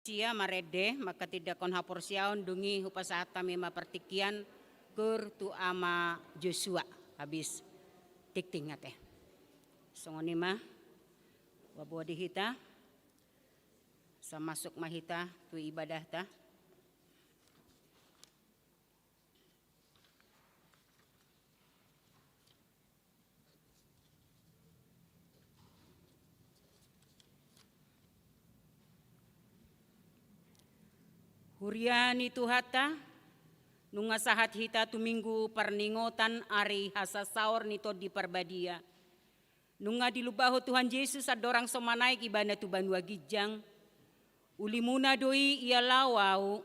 Sia marede maka tidak kon hapor siaon dungi hupasahat kami mapertikian kur tu ama Joshua habis tikting ate. Songoni mah wabuah dihita sa masuk mahita tu ibadah ta. Hurian itu hata nunga sahat hita tuminggu perningotan ari hasa saur nito di perbadia. Nunga dilubaho Tuhan Yesus adorang somanaik ibana tu banua gijang. Ulimuna doi ia lawau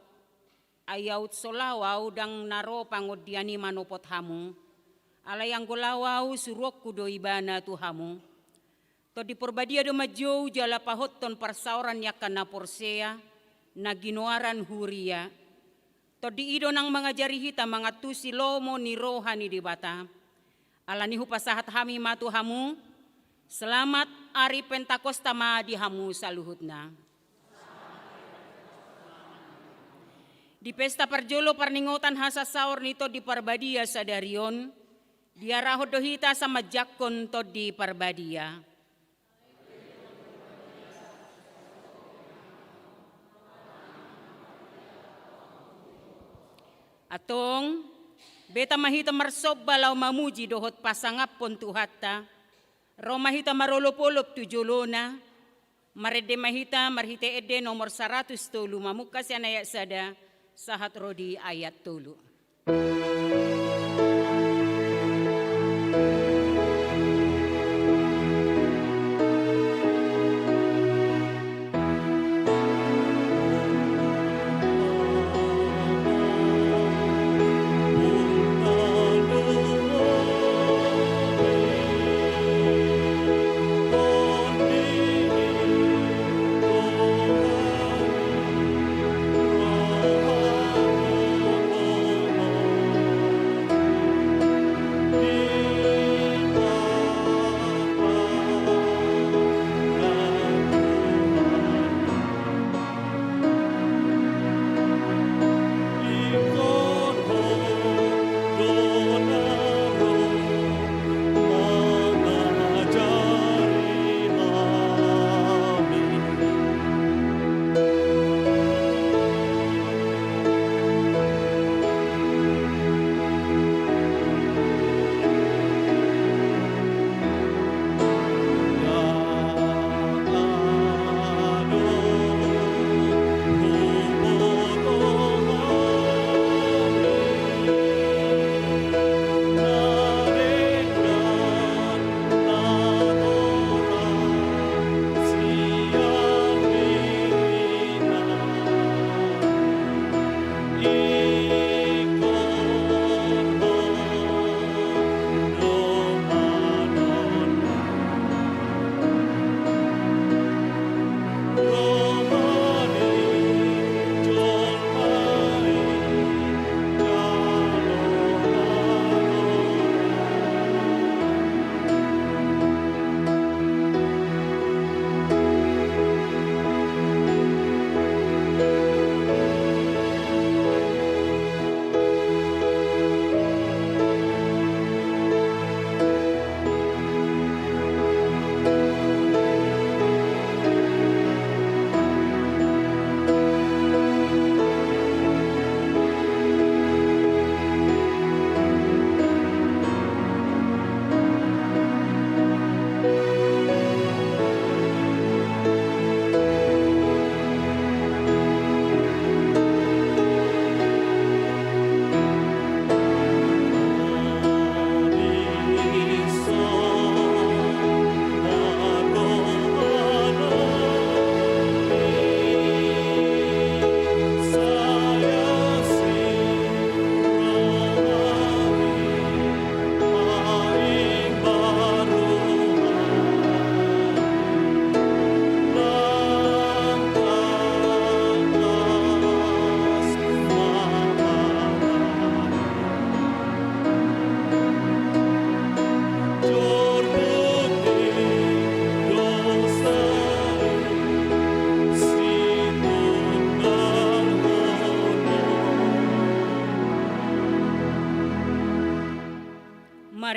ayaut solawau dang naro pangodiani manopot hamu. Alayang golawau surok kudo ibana tu hamu. To di perbadia do majou jala pahot ton persauran yakana porsea. Naginoaran huria to di ido nang mangajari hita mangatusi lomo ni rohani di bata alani hupasahat hami matu hamu selamat ari Pentakosta ma di hamu saluhutna di pesta perjolo perningotan hasa saur nito di parbadia sadarion diaraho dohita sama jakon to di parbadia. Atong beta mahita marsob balaw mamuji dohot pasangap pon tuhata. Ro mahita marolop-olop tujolona. Marede mahita marhite ede nomor 100 tolu mamukas yan ayat sada sahat rodi ayat tolu.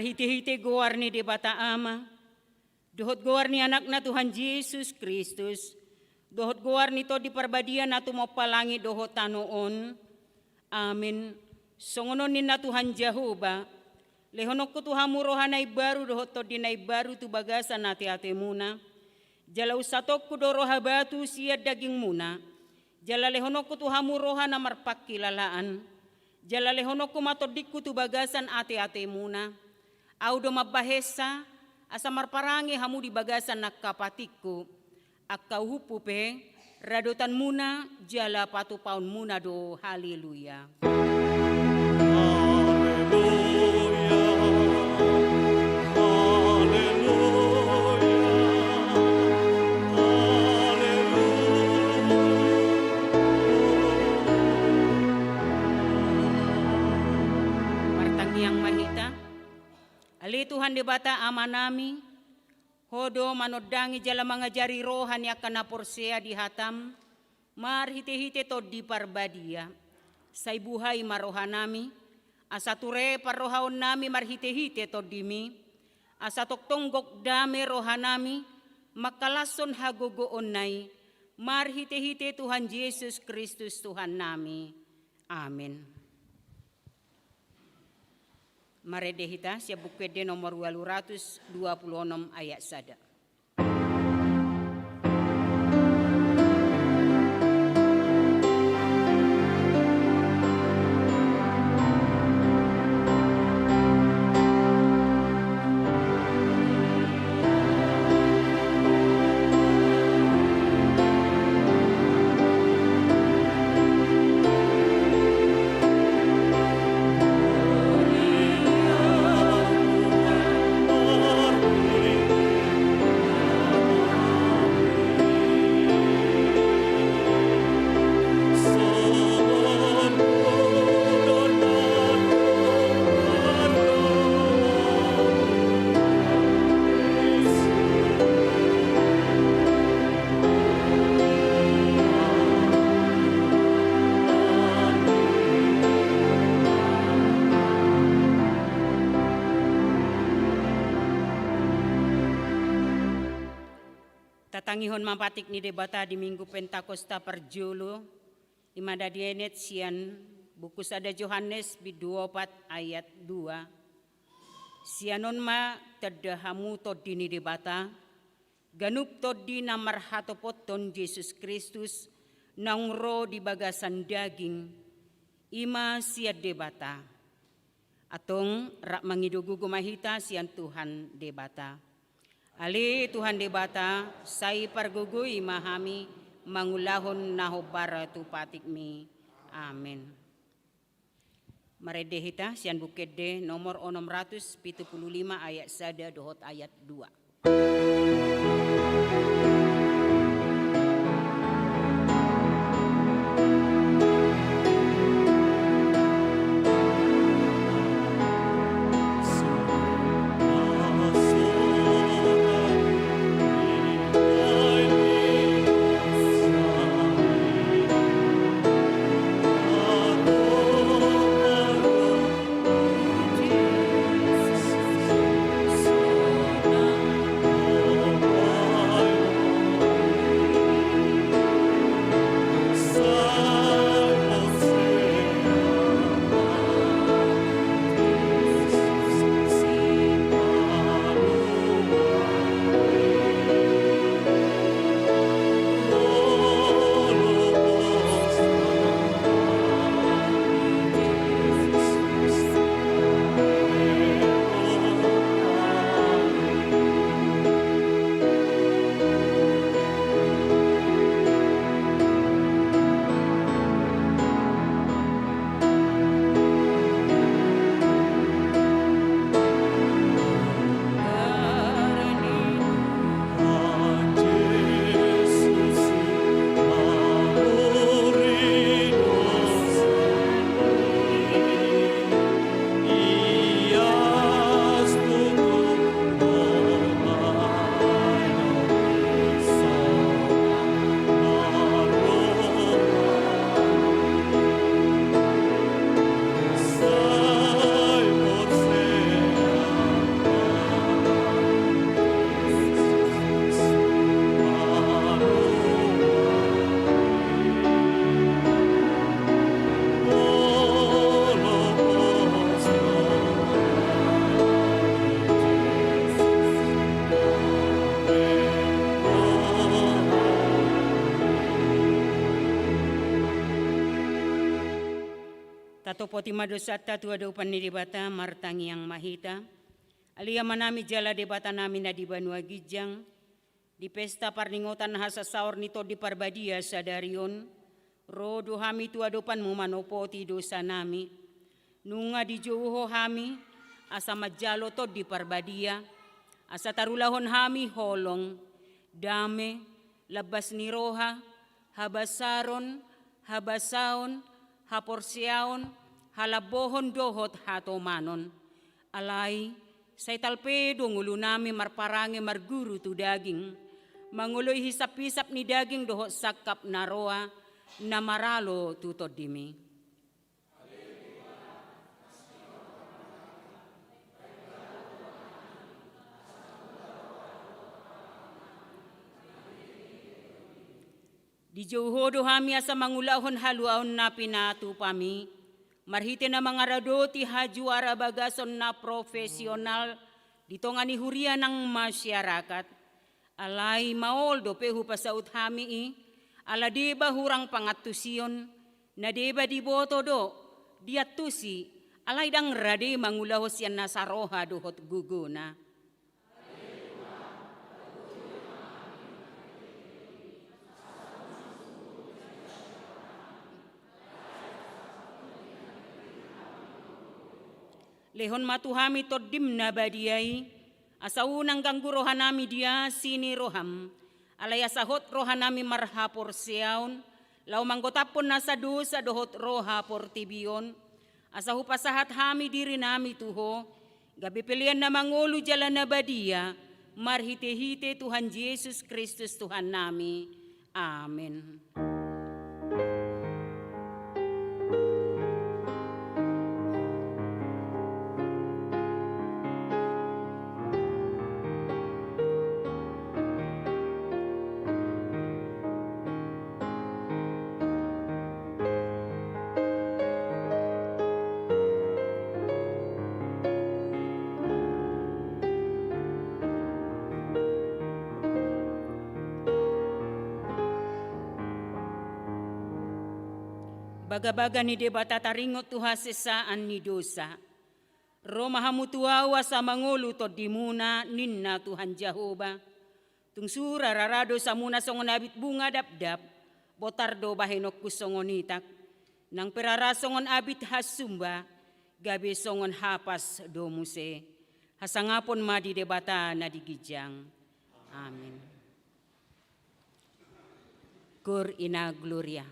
Marhite-hite goar ni debata ama. Dohot goar ni anakna Tuhan Yesus Kristus. Dohot goar nito di perbadian na tumopalangi dohot tanoon. Amin. Songonon ni na Tuhan Jehovah. Lehonok ko tuhamu rohanay baru dohot to dinay baru tu bagasan nati ate muna. Jala usatok ko do roha batu siya daging muna. Jala lehonok ko tuhamu rohana marpak kilalaan. Jala lehonok ko matodik ko tu bagasan ate muna. Audo mabahesa. Asa marparangi hamu di bagasan nakapatikku. Akkau hupupe, radotan muna, jala patu paun muna do, haleluya. Martangiang mahita, ali Tuhan debata amanami, hodo manodangi jala mga jari rohan ya kana porsea di hatam, marhite-hite to di parbadia, say buhay marohanami, asa ture parrohaon nami marhite-hite to dimi, asa toktonggok dame rohanami, makalason hagogoon nay, marhite-hite Tuhan Yesus Kristus Tuhan nami. Amin. Maredehita siya bukede nomor 226 ayat 1. Tatangihon mapatik ni debata di Minggu Pentakosta Perjolo, imada dienet sian buku sada Yohanes biduopat ayat 2. Sianon ma tadahamu todi ni debata, ganup todi na marhatopot ton Yesus Kristus, naungro di bagasan daging, ima siad debata. Atong rak mangidugu gumahita sian Tuhan debata. Ali Tuhan debata, say pargugui mahami, mangulahon nahobara tu patikmi. Amin. Maredehita sian bukede nomor 675 ayat 1 dohot ayat 2. Sato poti madosata tua dopan ni debata martangi yang mahita. Alia manami jala debata nami na di Banua Gijang. Di pesta parningotan hasa saor nito di Parbadia sadarion. Rodo hami tua dopan mumanopoti dosa nami. Nunga di Joho hami asa majalo to di Parbadia. Asa tarulahon hami holong. Dame labas ni roha. Habasaron, habasaon, haporsiaon, halabohon dohot hatomanon. Alay, say talpedo ngulo nami marparangi marguru tu daging. Manguloy hisap-hisap ni daging dohot sakap na roa na maralo tutod dimi. Di Johodo hami asa mangulahon haluaon na pinatu pami. Marhite na mga radoti hajuara bagason na profesional dito nga ni huria ng masyarakat. Alay maol do pehu pasaut hami ala deba hurang pangatusion na deba di boto do diatusi alay dang rade mangulahos yan na saroha dohot guguna. Lehon matuhami todim na badiyay, asa unang ganggurohan nami dia sini roham, alay asahot rohanami marhapor siyaon, lau manggotapon nasa dosa dohot roha portibion, asa hupasahat hami diri nami tuho, gabi pilihan na mangulu jalan na badiya, marhite-hite Tuhan Yesus Kristus Tuhan nami. Amen. Baga-baga ni debata taringot tuha sesaan ni dosa. Roma hamutuawa sa mangulu to dimuna ninna Tuhan Jehovah. Tungsura rarado sa muna songon abit bunga dapdap, botardo bahenok kusongonitak. Nang perarasongon abit hasumba, gabi songon hapas domuse. Hasangapon ma di debata na digijang. Amin. Cur ina gloria.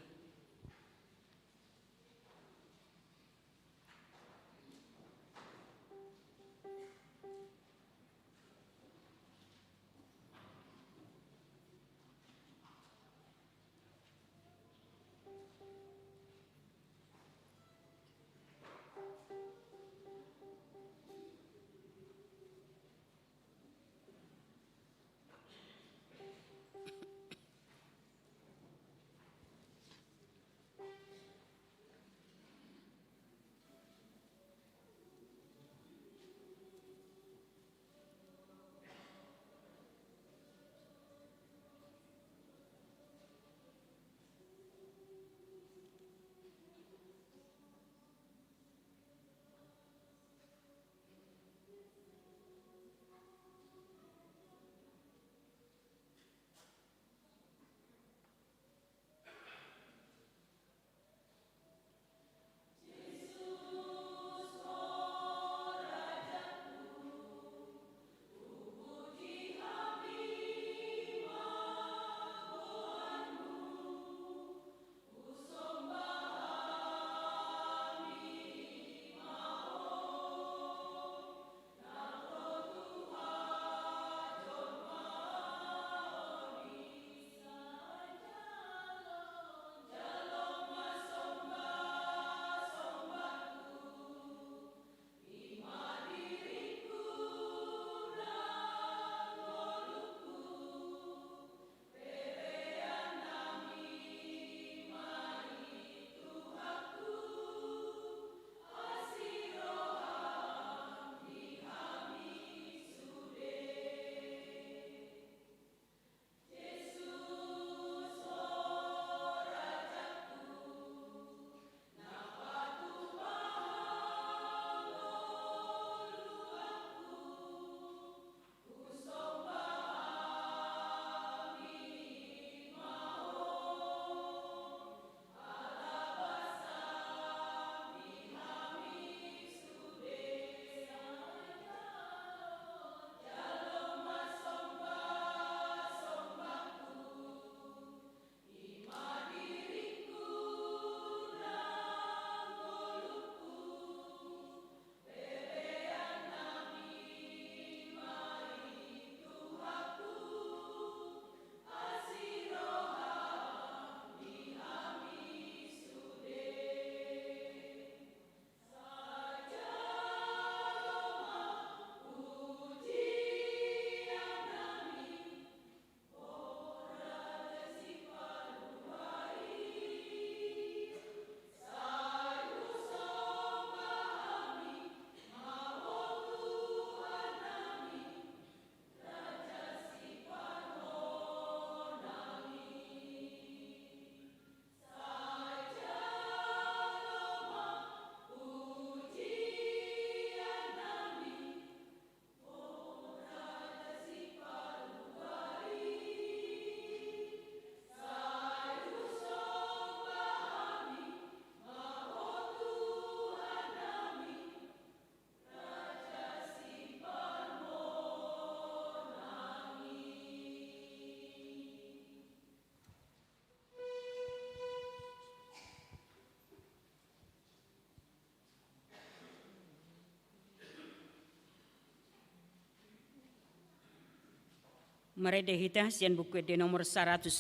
Meredehita sian buku de nomor 105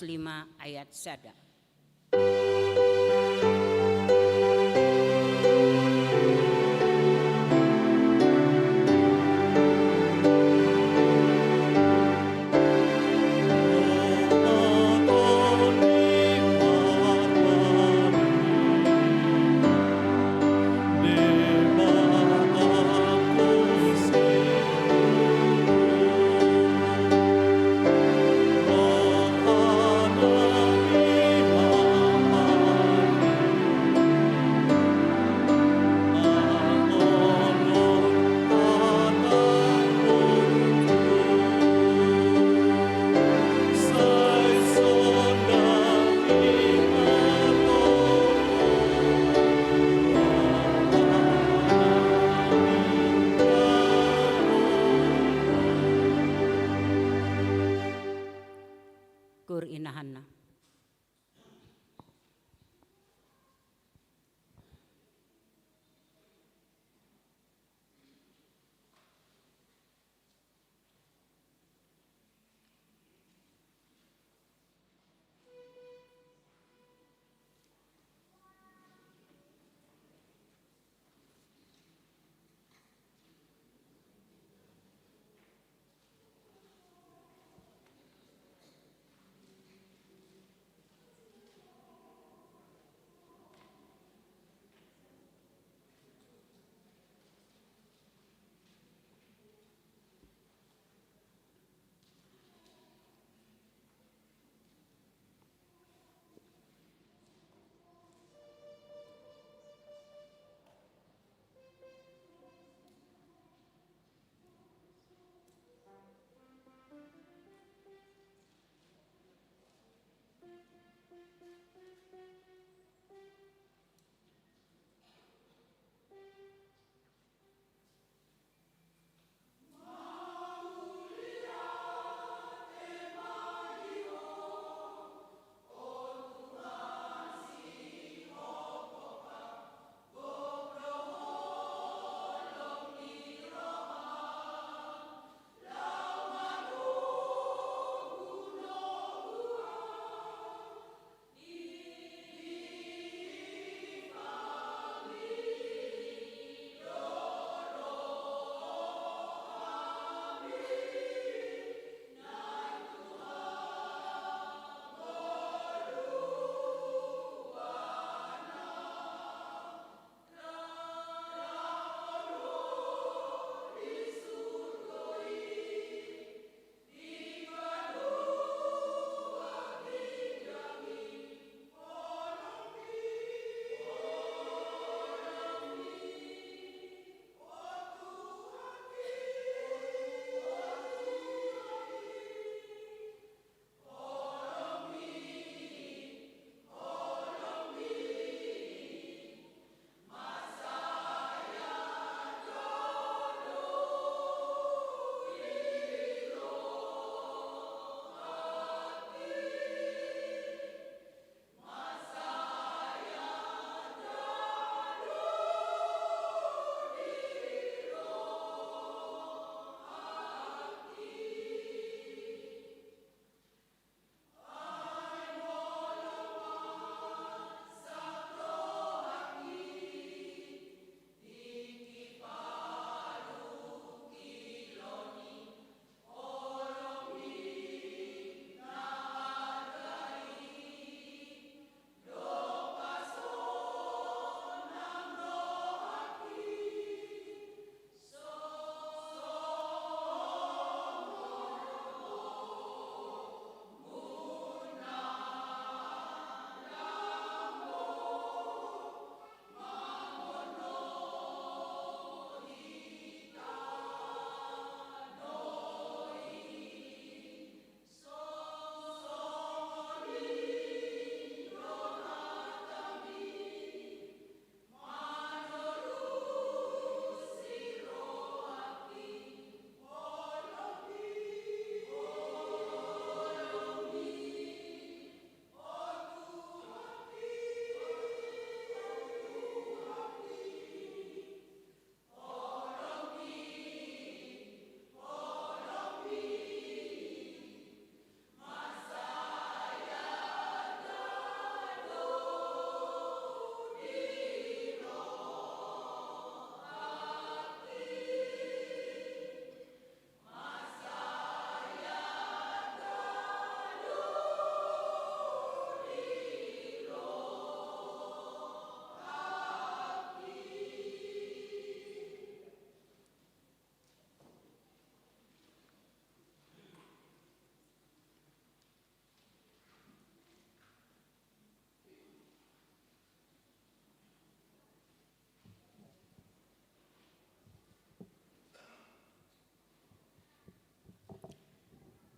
ayat sada. Kur inahanna.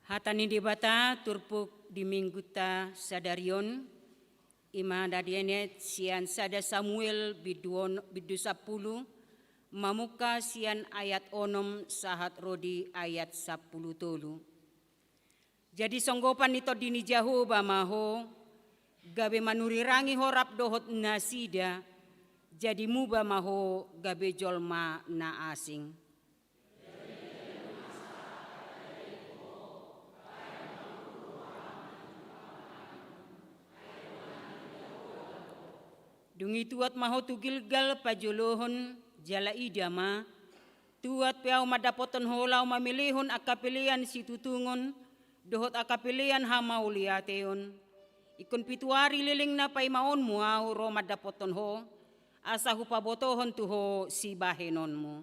Hatani debata turpuk di mingguta sadarion ima dadienet sian sada Samuel bidu 10 mamuka sian ayat onom sahat rodi ayat 10 tolu. Jadi songgopan nito dini jahu bamaho gabe manurirangi horap dohot nasida jadi muba maho gabe jolma na asing. Dungi tuat maho tu Gilgal pajolohon jala idama, tuat piau madapoton holau mamilihon akapilian situtungon, dohot akapilian hamauliateon. Ikon pituari liling na paimaon mo au ro madapoton ho, asa hupabotohon tuho si bahenon mo.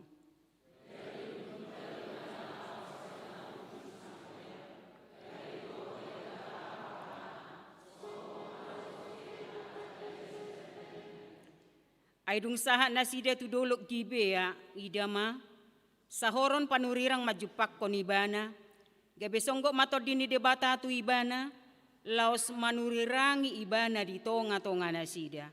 Aidung saha nasida tu dolok gibe ya idama sahoron panurirang majupak konibana gabe songgo mato dini debata tu ibana laos manurirangi ibana di tonga-tonga nasida.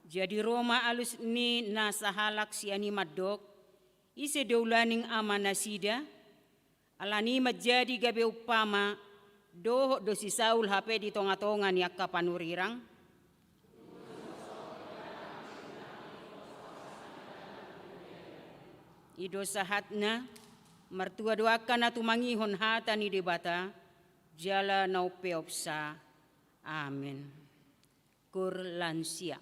Jadi Roma alus ni nasahalak siani madok ise daulaning amanasida alani majadi gabe upama doh dosi Saul hape di tonga-tonga ni akka panurirang. Ido sahatna mertua doakan atu mangihon hata ni debata jala nau peopsa. Amin. Kur lansia.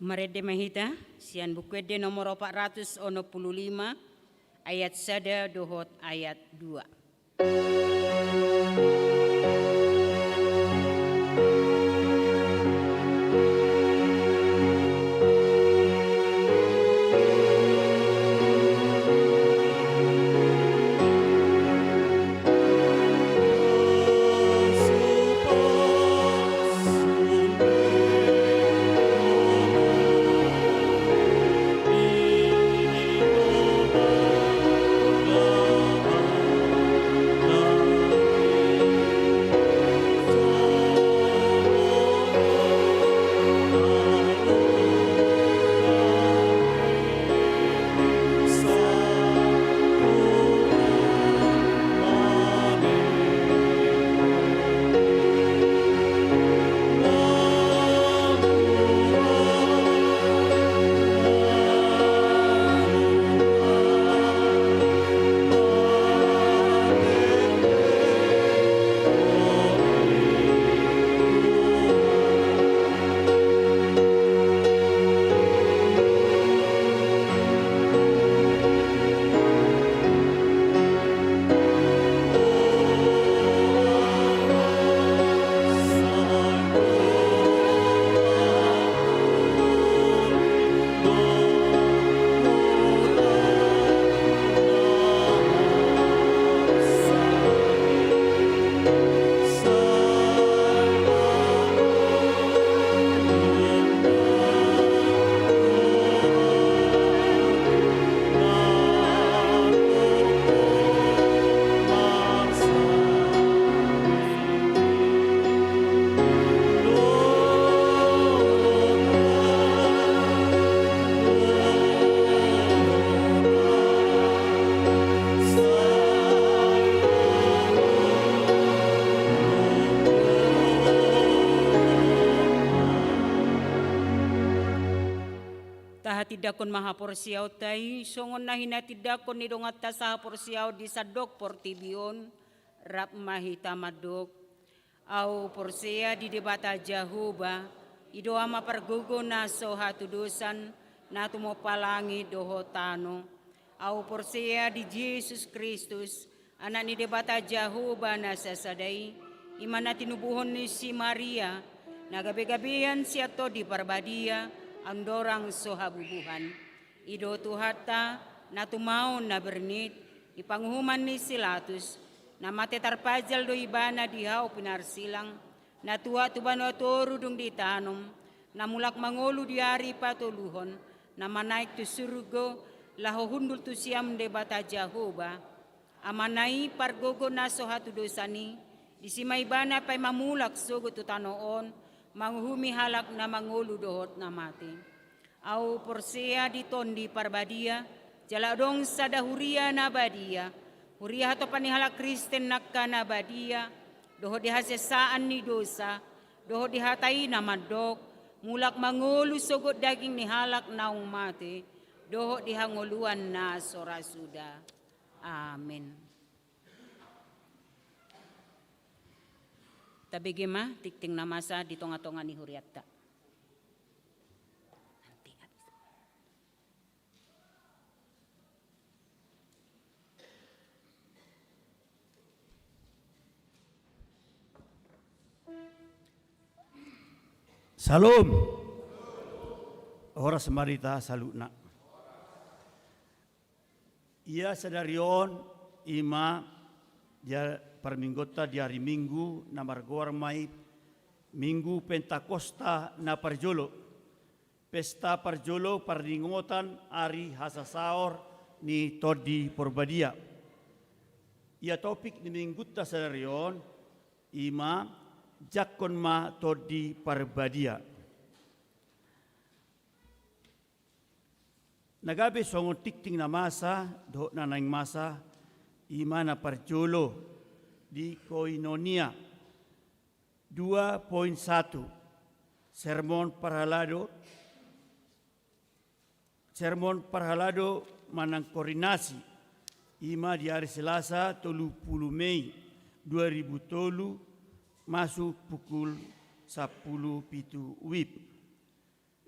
Marede mahita, sian bukwede nomor 465, ayat 1 dohot ayat 2. Tidakon maha porsiaw tay, songon na hinatidakon ni dongat ta sa porsiaw di sadok portibion, rap mahita madok, au porsia di debata Jahuba, ido ama pergugo na so hatudusan, na tumopalangi dohotano, au porsia di Yesus Kristus, anak ni debata Jahuba na sasadai, imana tinubuhon ni si Maria, nagabi-gabihan siya to di parbadia, ang dorang sohabubuhan. Ido tuhata na tumaon na bernit, ipanghuman ni Silatus, na matetarpajal do ibana dihaw pinarsilang, na tuwa tubano torudong ditanom, na mulak mangolu diari patuluhon, na manaik tu surgo, lahohundul tu siam debata Jahoba, amanai pargogo na sohatu dosani, disimay bana pay mamulak sugo tutanoon, manghumi halak na mangulu dohot na mati. Au porsia di tondi parbadia, jaladong sada huria na badia, huria hato panihalak Kristen nakka na badia, dohot dihasesaan ni dosa, dohot dihatai na madok, mulak mangulu sogot daging ni halak na mati, dohot dihanguluan na sorasuda. Amin. Tabigima, tikting na masa di tonga-tonga ni Huriatta. Salam. Horas marita salutna. Ia sadarion ima dia perminggota di hari Minggu na margormai Minggu Pentakosta na parjolo. Pesta parjolo pardingotan ari hasasaor ni todi porbadia. Ia topik ni Mingguta sadarion ima jakon ma todi parbadia. Nagabe songon tikting na masa, doh na naing masa, ima na parjolo di Koinonia 2.1 Sermon Parhalado manang koordinasi ima di hari Selasa 30 Mei 2003 masuk pukul 10 pitu WIB.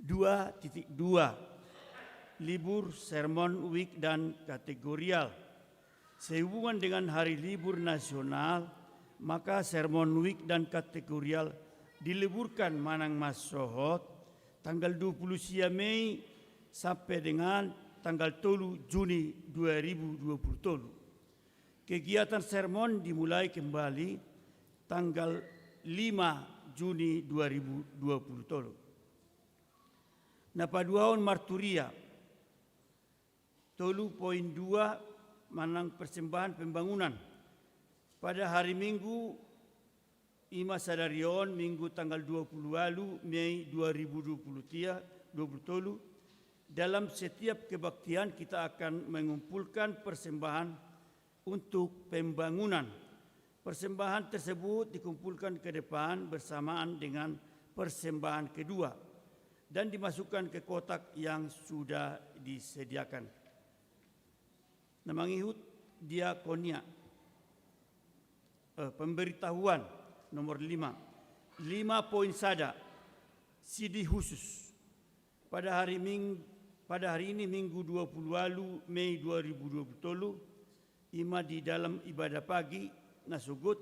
2.2 libur sermon week dan kategorial. Sehubungan dengan hari libur nasional, maka sermon week dan kategorial diliburkan manang masohot tanggal 20 Mei sampai dengan tanggal 3 Juni 2020. Kegiatan sermon dimulai kembali tanggal 5 Juni 2020. Napaduaon marturia 3.2 manang persembahan pembangunan. Pada hari Minggu, Ima Sadarion, Minggu tanggal 20 Mei 2020, dalam setiap kebaktian kita akan mengumpulkan persembahan untuk pembangunan. Persembahan tersebut dikumpulkan ke depan bersamaan dengan persembahan kedua dan dimasukkan ke kotak yang sudah disediakan. Namangihut diakonia. Pemberitahuan nomor 5. 5 poin sada. Sidi khusus. Pada hari ini Minggu 20 Mei 2020, Ima di dalam ibadah pagi Nasugut,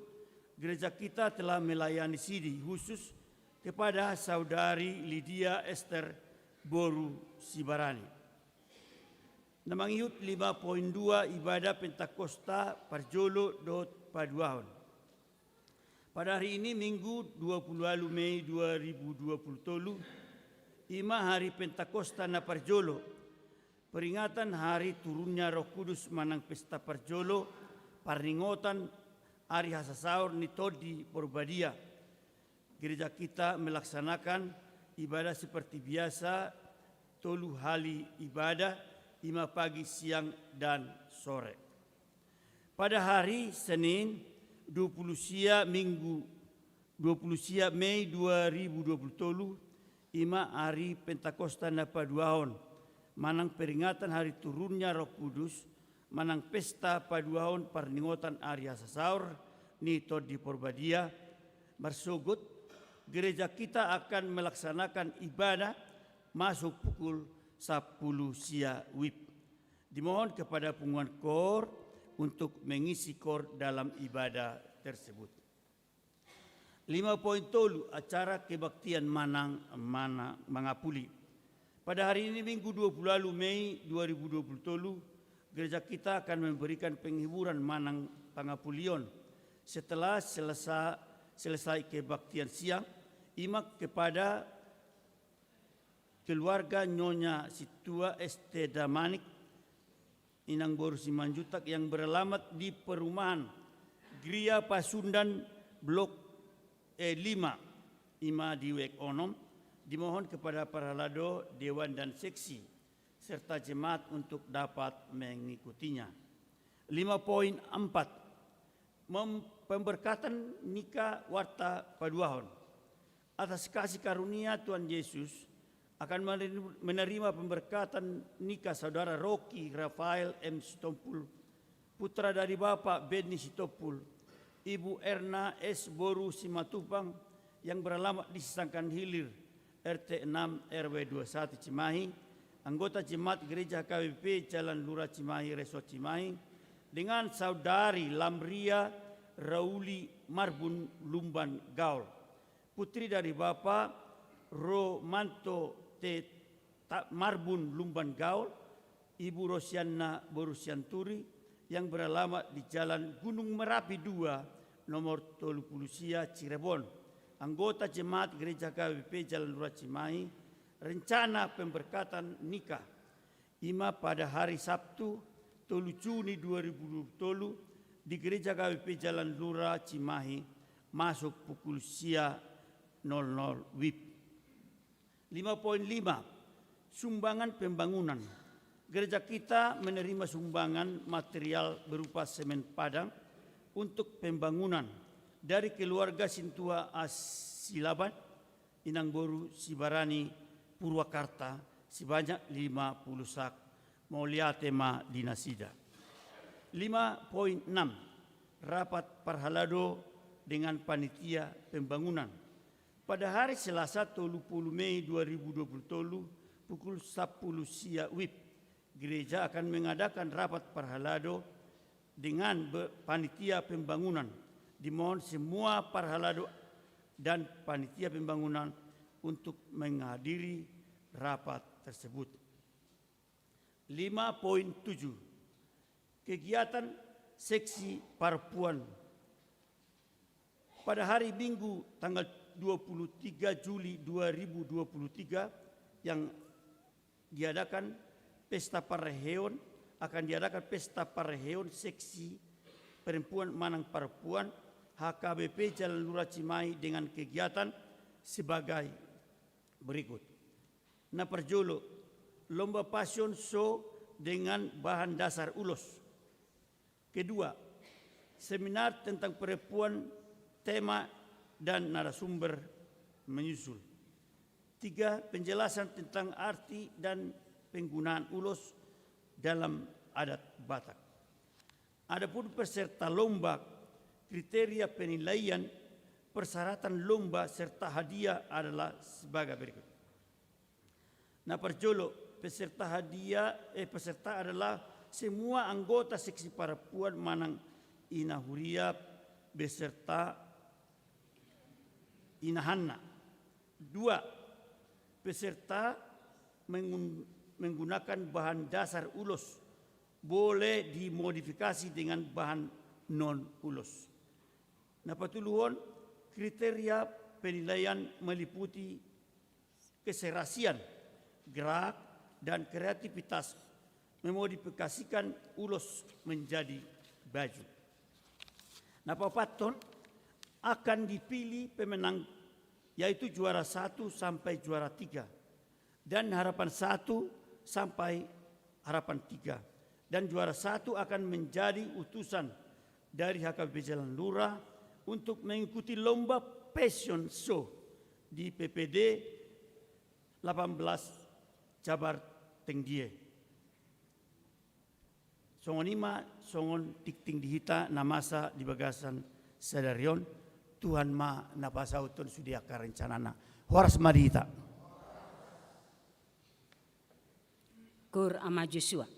gereja kita telah melayani sidi khusus kepada saudari Lydia Esther Boru Sibarani. Namangihut 5.2 ibadah Pentakosta Parjolo dot Paduahon. Pada hari ini Minggu 20 Mei 2020, Ima hari Pentakosta na Parjolo, peringatan hari turunnya Roh Kudus manang pesta Parjolo, paringotan hari hasasaur nitodi Porbadia. Gereja kita melaksanakan ibadah seperti biasa, 3 hari ibadah, 5 pagi, siang, dan sore. Pada hari Senin 20 Mei 2020, Ima hari Pentakosta na Paduahon, manang peringatan hari turunnya Roh Kudus, manang pesta Paduahon parningotan hari hasasaur ni Todi Porbadia. Marsugut, gereja kita akan melaksanakan ibadah masuk pukul 10 WIB. Dimohon kepada pengumuman KOR untuk mengisi KOR dalam ibadah tersebut. 5.3 acara kebaktian manang mangapuli. Pada hari ini Minggu 20 Mei 2020, gereja kita akan memberikan penghiburan manang pangapulion. Setelah selesai kebaktian siang, imak kepada keluarga Nyonya Situa Este Damanik Inang Boru Simanjutak yang beralamat di perumahan Gria Pasundan Blok E5 Ima di Wek Onom, dimohon kepada para lado, dewan dan seksi serta jemaat untuk dapat mengikutinya. 5.4 pemberkatan nikah warta Paduahon. Atas kasih karunia Tuhan Yesus akan menerima pemberkatan nikah saudara Rocky Rafael M. Sitompul, putra dari Bapak Benny Sitompul, Ibu Erna S. Boru Simatupang yang beralamat di Sisangkan Hilir, RT 6 RW 21 Cimahi, anggota jemaat gereja KWP Jalan Lurah Cimahi, Resort Cimahi, dengan saudari Lamria Rauli Marbun Lumban Gaul, putri dari Bapak Romanto Marbun Lumban Gaul, Ibu Rosiana Borusianturi yang beralamat di Jalan Gunung Merapi 2 nomor 30 Cirebon, anggota jemaat gereja KWP Jalan Lurah Cimahi. Rencana pemberkatan nikah Ima pada hari Sabtu 3 Juni 2020 di gereja KWP Jalan Lurah Cimahi masuk pukul 00 WIB. 5.5 sumbangan pembangunan. Gereja kita menerima sumbangan material berupa semen padang untuk pembangunan dari keluarga Sintua Asilaban, Inang Boru Sibarani, Purwakarta sebanyak 50 sak Mauliatema Dinasida. 5.6 rapat parhalado dengan panitia pembangunan. Pada hari Selasa 30 Mei 2020 pukul 10 siang WIB, gereja akan mengadakan rapat parhalado dengan panitia pembangunan. Dimohon semua parhalado dan panitia pembangunan untuk menghadiri rapat tersebut. 5.7 Kegiatan seksi perempuan. Pada hari Minggu tanggal 23 Juli 2023 yang diadakan pesta parheon, akan diadakan pesta parheon seksi perempuan Manang Perempuan HKBP Jalan Lurah Cimahi dengan kegiatan sebagai berikut. Naparjolo, lomba passion show dengan bahan dasar ulos. Kedua, seminar tentang perempuan, tema dan narasumber menyusul. 3. Penjelasan tentang arti dan penggunaan ulos dalam adat Batak. Adapun peserta lomba, kriteria penilaian, persyaratan lomba serta hadiah adalah sebagai berikut. Naparjolo, peserta adalah semua anggota seksi perempuan Manang Inahuria beserta Inahanna. 2. Peserta menggunakan bahan dasar ulos, boleh dimodifikasi dengan bahan non-ulos. Napatuluhon, kriteria penilaian meliputi keserasian, gerak, dan kreativitas memodifikasikan ulos menjadi baju. Napapaton akan dipilih pemenang, yaitu juara 1 sampai juara 3 dan harapan 1 sampai harapan 3, dan juara 1 akan menjadi utusan dari HKBP Jalan Lurah untuk mengikuti lomba passion show di PPD 18 Jabar Tengdie. Songonima songon tikting dihita namasa di bagasan sadarion Tuhan ma napasautun sudiaka rencanana. Horas madihita. Kur ama Joshua.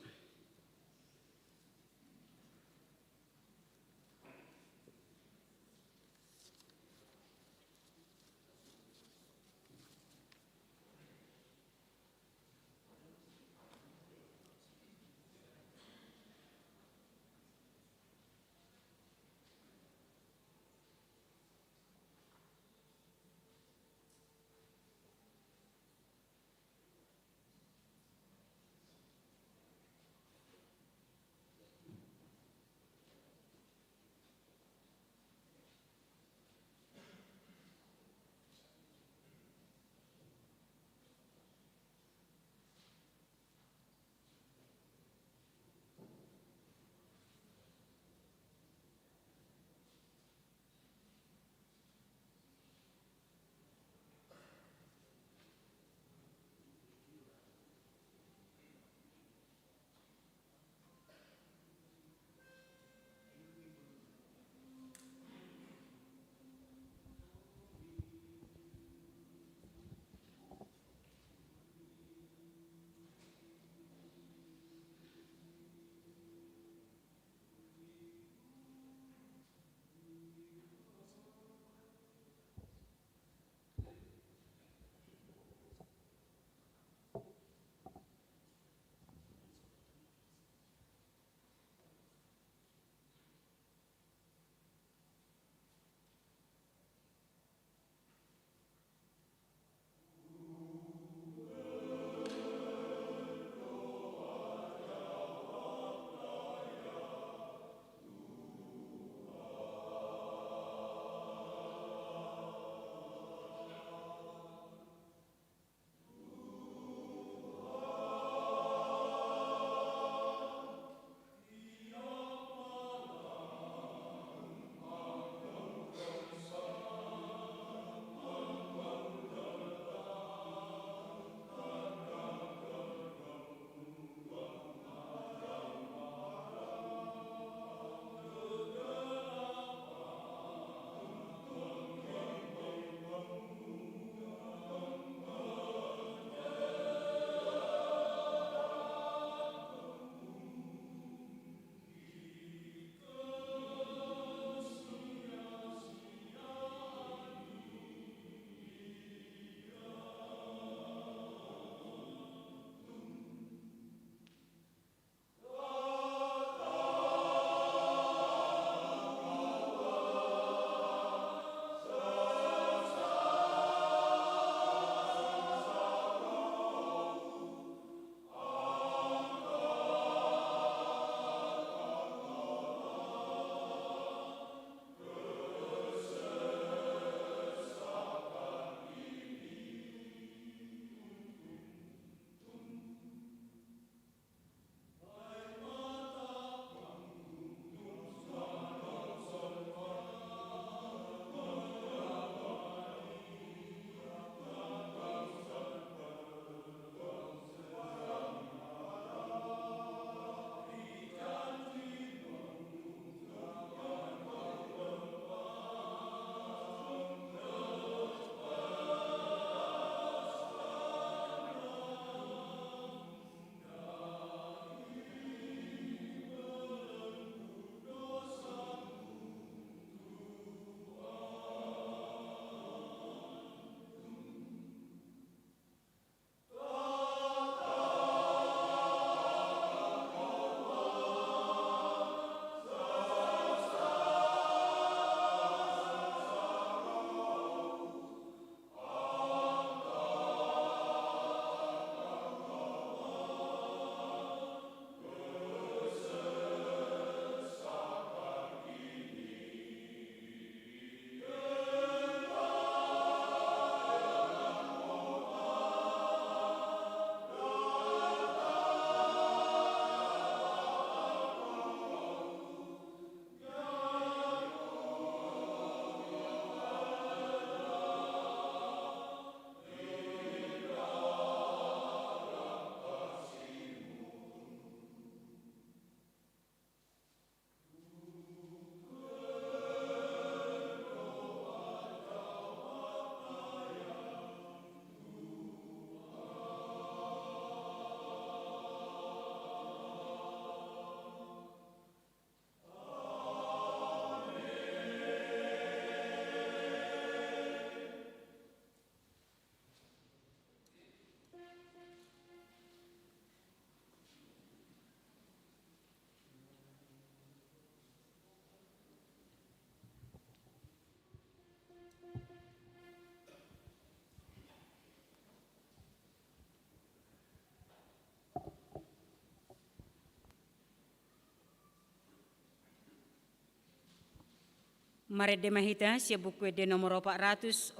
Mare de mahita sia buku de nomor 400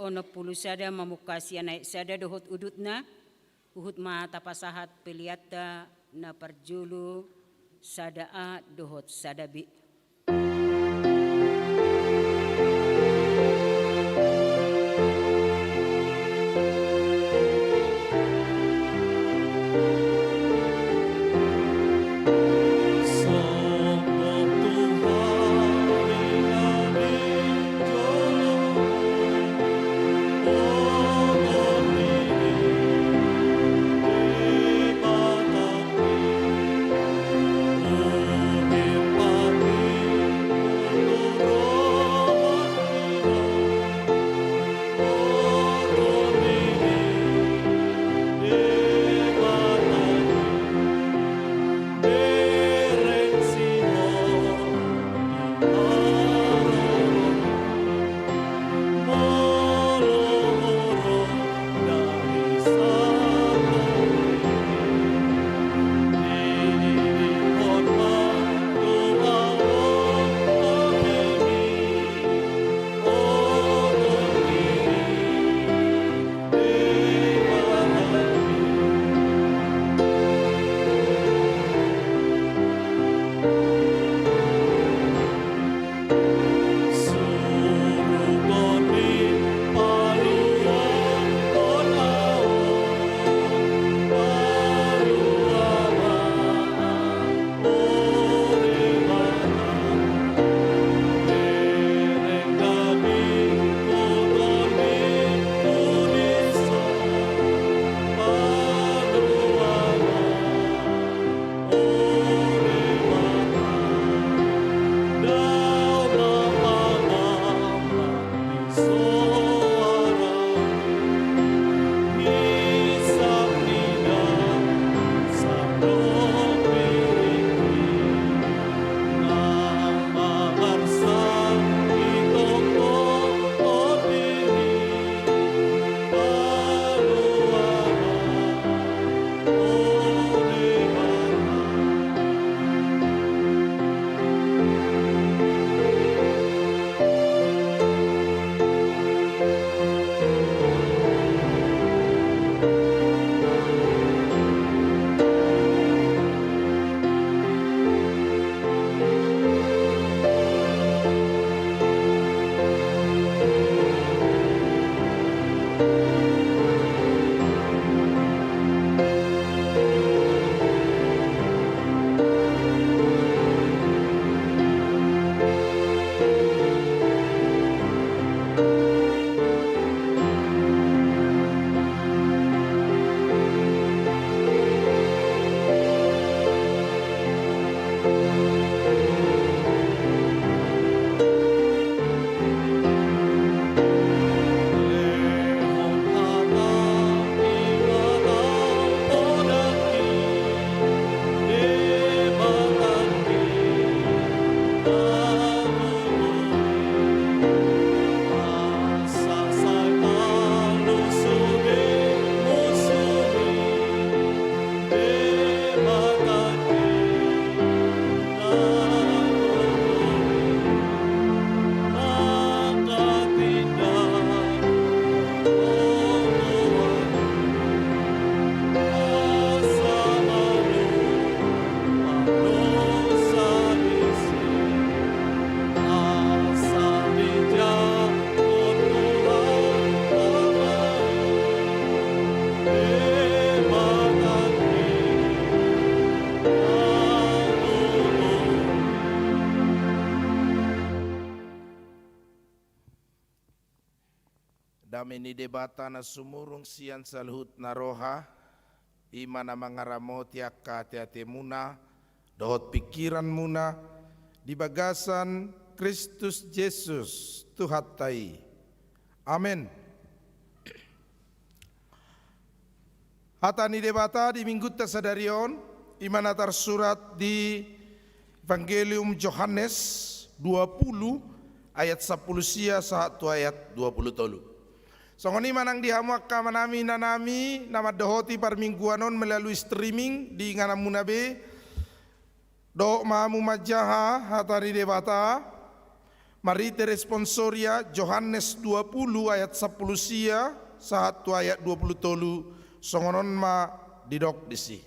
sada mamuka sia naik sada dohot udutna uhut ma tapasahat peliata na parjulu sada a dohot sada bi. Damini debata na sumurung sian salhut na roha, ima na mangaramo tiak kate muna, dohot pikiran muna, di bagasan Kristus Yesus Tuhatai. Amin. Hatani debata di minggu tasadarion, ima natar surat di Evangelium Yohanes 20 ayat 10 sia 1 ayat 20 tolu. Songoni manang dihamuak kamanami nanami nama dohoti parmingguanon melalui streaming di ngana munabe do mamu majaha hatari debata Marite responsoria Yohanes 20 ayat 10 sia 1 ayat 20 tolu songonon ma didok disi.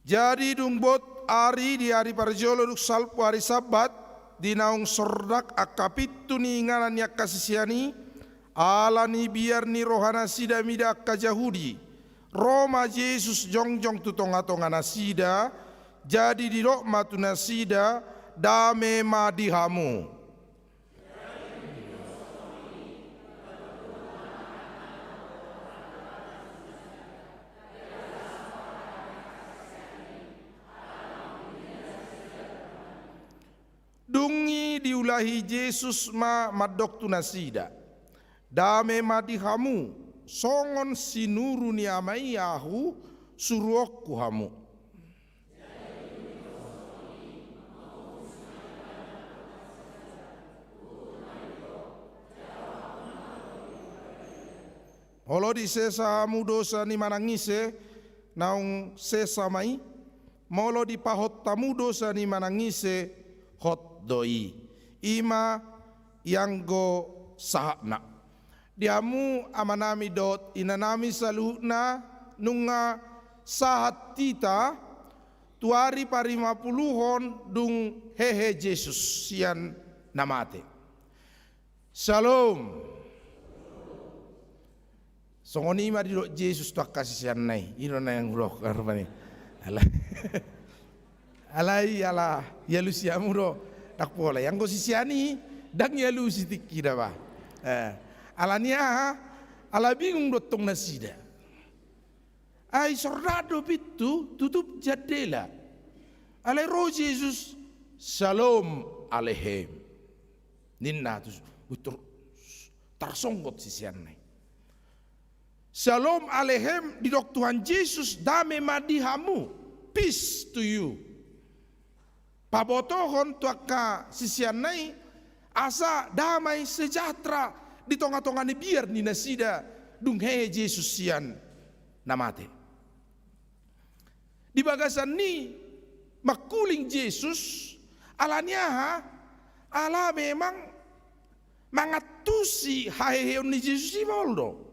Jadi dungbot ari di hari parjolo duk salpu hari sabat di naung sordak akapitu ni ngalan yak kasisiani ala ni biar ni rohana sida mida kajahudi Roma Yesus jongjong tu tonga-tonga nasida jadi di rokma tu nasida dame madihamu. Dungi diulahi Yesus madok tu nasida dame madihamu songon sinuru ni amai yahu suruokku hamu. Holo di sesa hamu dosa ni manangise naung sesa mai molo di pahot tamu dosa ni manangise hot doi ima yang go sahakna diamu amanami dot inanami saluhna nunga sahat tita tuari parima puluhon dung hehe Yesus sian namate. Shalom. Songoni ma di dot Yesus tu kasih sian nai ino na yang roh karpani alai ala yalusi amuro tak pola yang go sisiani dang yalusi tikira ba alania ala bingung dotong nasida ai sorrado pitu tutup jadela alai roh Yesus shalom alehem ninna tu utur tarsonggot sisian nai shalom alehem di dok Tuhan Yesus dame madihamu peace to you. Pabotohon tuaka sisianai asa damai sejahtera di tonga-tonga ni biar ni nasida dung he Yesus sian namate. Di bagasan ni makuling Yesus alanya ala memang mangatusi haheheon ni Yesus si moldo.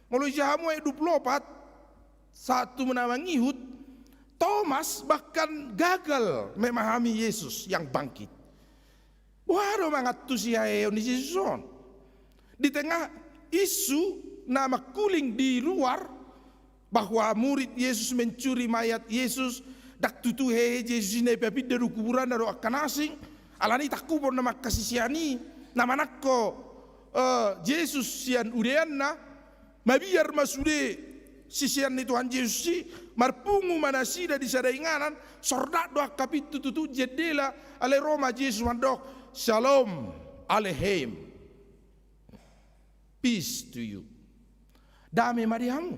Mulu jamu e 24 satu menawang Ihud Thomas bahkan gagal memahami Yesus yang bangkit. Waduh mangatusi haheheon ni Yesus on. Di tengah isu nama kuling di luar bahwa murid Yesus mencuri mayat Yesus dak tutu hehe Yesus ini papi dari kuburan dari akan asing alani tak kubur nama kasisiani nama nakko Yesus sian udeanna mabiar masude sisian ni Tuhan Yesus si marpungu manasida di sadainganan sordak doa kapitu tutu jedela ale Roma Yesus mandok shalom alehem peace to you dame mariamu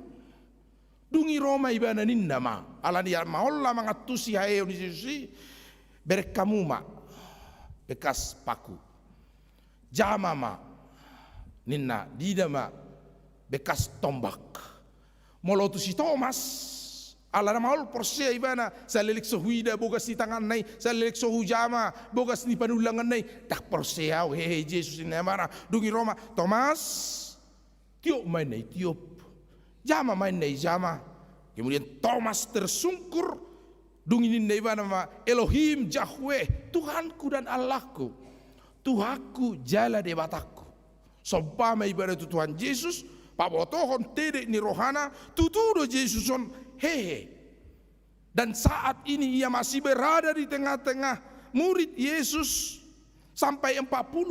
dungi Roma ibana ninda ma alani maolla mangatusi hae ni Yesus si berkamuma bekas paku jamama ninna didama bekas tombak molotu si Thomas ala maol porsia ibana salelik sohuida bogas di tangan nai salelik sohu jama bogas di panulangan nai tak porsia he Yesus ini mana dungi Roma Thomas tiup main nai tiup jama main nai jama kemudian Thomas tersungkur dungi nai ibana ma Elohim Yahweh Tuhanku dan Allahku Tuhanku jala debataku sobama ibana tu Tuhan Yesus pabotohon tedek ni rohana tutudo Yesuson hehe dan saat ini ia masih berada di tengah-tengah murid Yesus sampai 40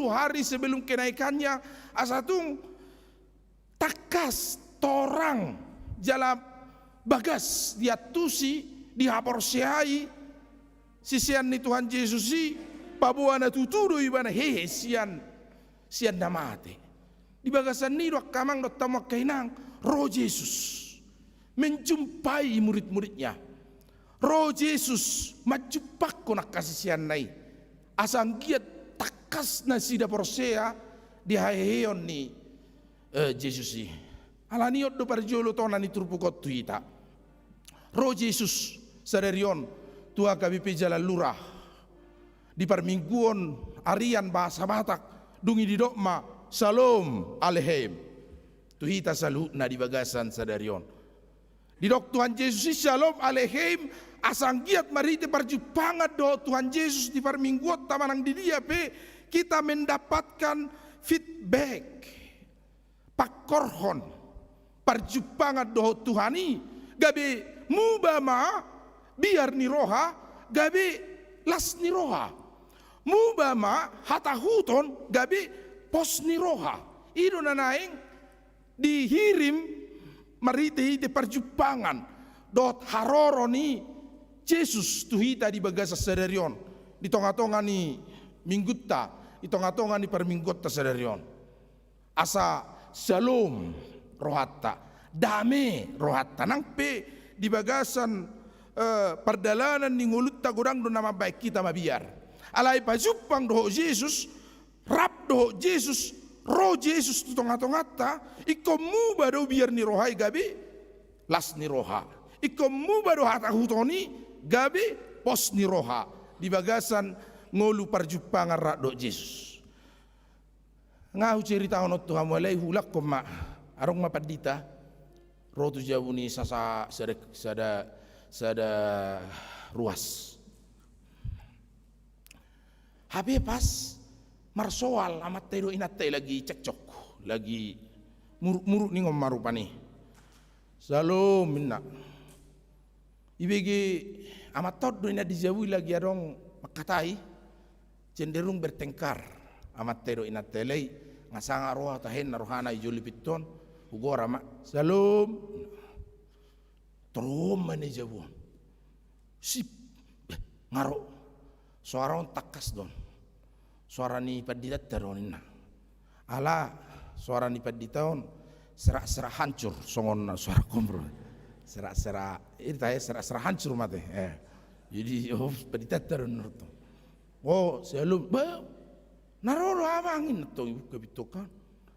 hari sebelum kenaikannya asatung takas torang jala bagas dia tusi dihaporsiai sisian ni Tuhan Yesus si pabuana tutudo ibana hehe sian namate. Di bagasan ni dok kamang dok tamak kainang roh Yesus menjumpai murid-muridnya. Roh Yesus majupak ko nakasisian nai asang giat takas na sida porsea di haheon ni Yesus si alaniot do parjolo tona ni turpukot tuita. Roh Yesus sadarion tua kabipe jalan lurah di permingguan arian bahasa Batak dungi di dokma Shalom Aleichem. Tuhita saluhna di bagasan sadarion. Di dok Tuhan Yesus Shalom Aleichem asang giat marite perjupangan do Tuhan Yesus di permingguan tamanang di dia pe kita mendapatkan feedback pakorhon perjupangan do Tuhani gabe mubama biar ni roha gabe las ni roha mubama hatahuton gabe pos ni roha ido nanaing dihirim marite di perjupangan dot haroro ni Yesus tuhita di bagasa sadarion di tonga-tonga ni minggutta di tonga-tonga ni perminggotta sadarion asa shalom rohatta dame rohatta nang pe di bagasan perdalanan ni ngulut tagurang do nama baik kita mabiar alai pajupang do Yesus rap do Yesus roh Yesus tu tonga-tongata ikomu bado biar ni rohai gabi las ni roha ikomu bado hata hutoni gabi pos ni roha di bagasan ngolu perjupangan rak do Yesus ngau cerita ono Tuhan mulai hulak koma arong mapadita rotu jauh ni sasa sada ruas habe pas marsoal amat tedo inatte lagi cekcok lagi muruk ni ngom marupani shalom minna ibege amat tot do ina dijauhi lagi arong makatai cenderung bertengkar amat tedo inatte lei ngasanga roha tahen rohana ijoli piton ugora mak shalom trom mane jawon sip ngaro suara on takas don suara ni paditat taronina ala suara ni paditaon serak-serak hancur songon suara kompro serak-serak itu ya serak-serak hancur mate jadi paditat taron oh shalom ba naroro amangin to kebitokan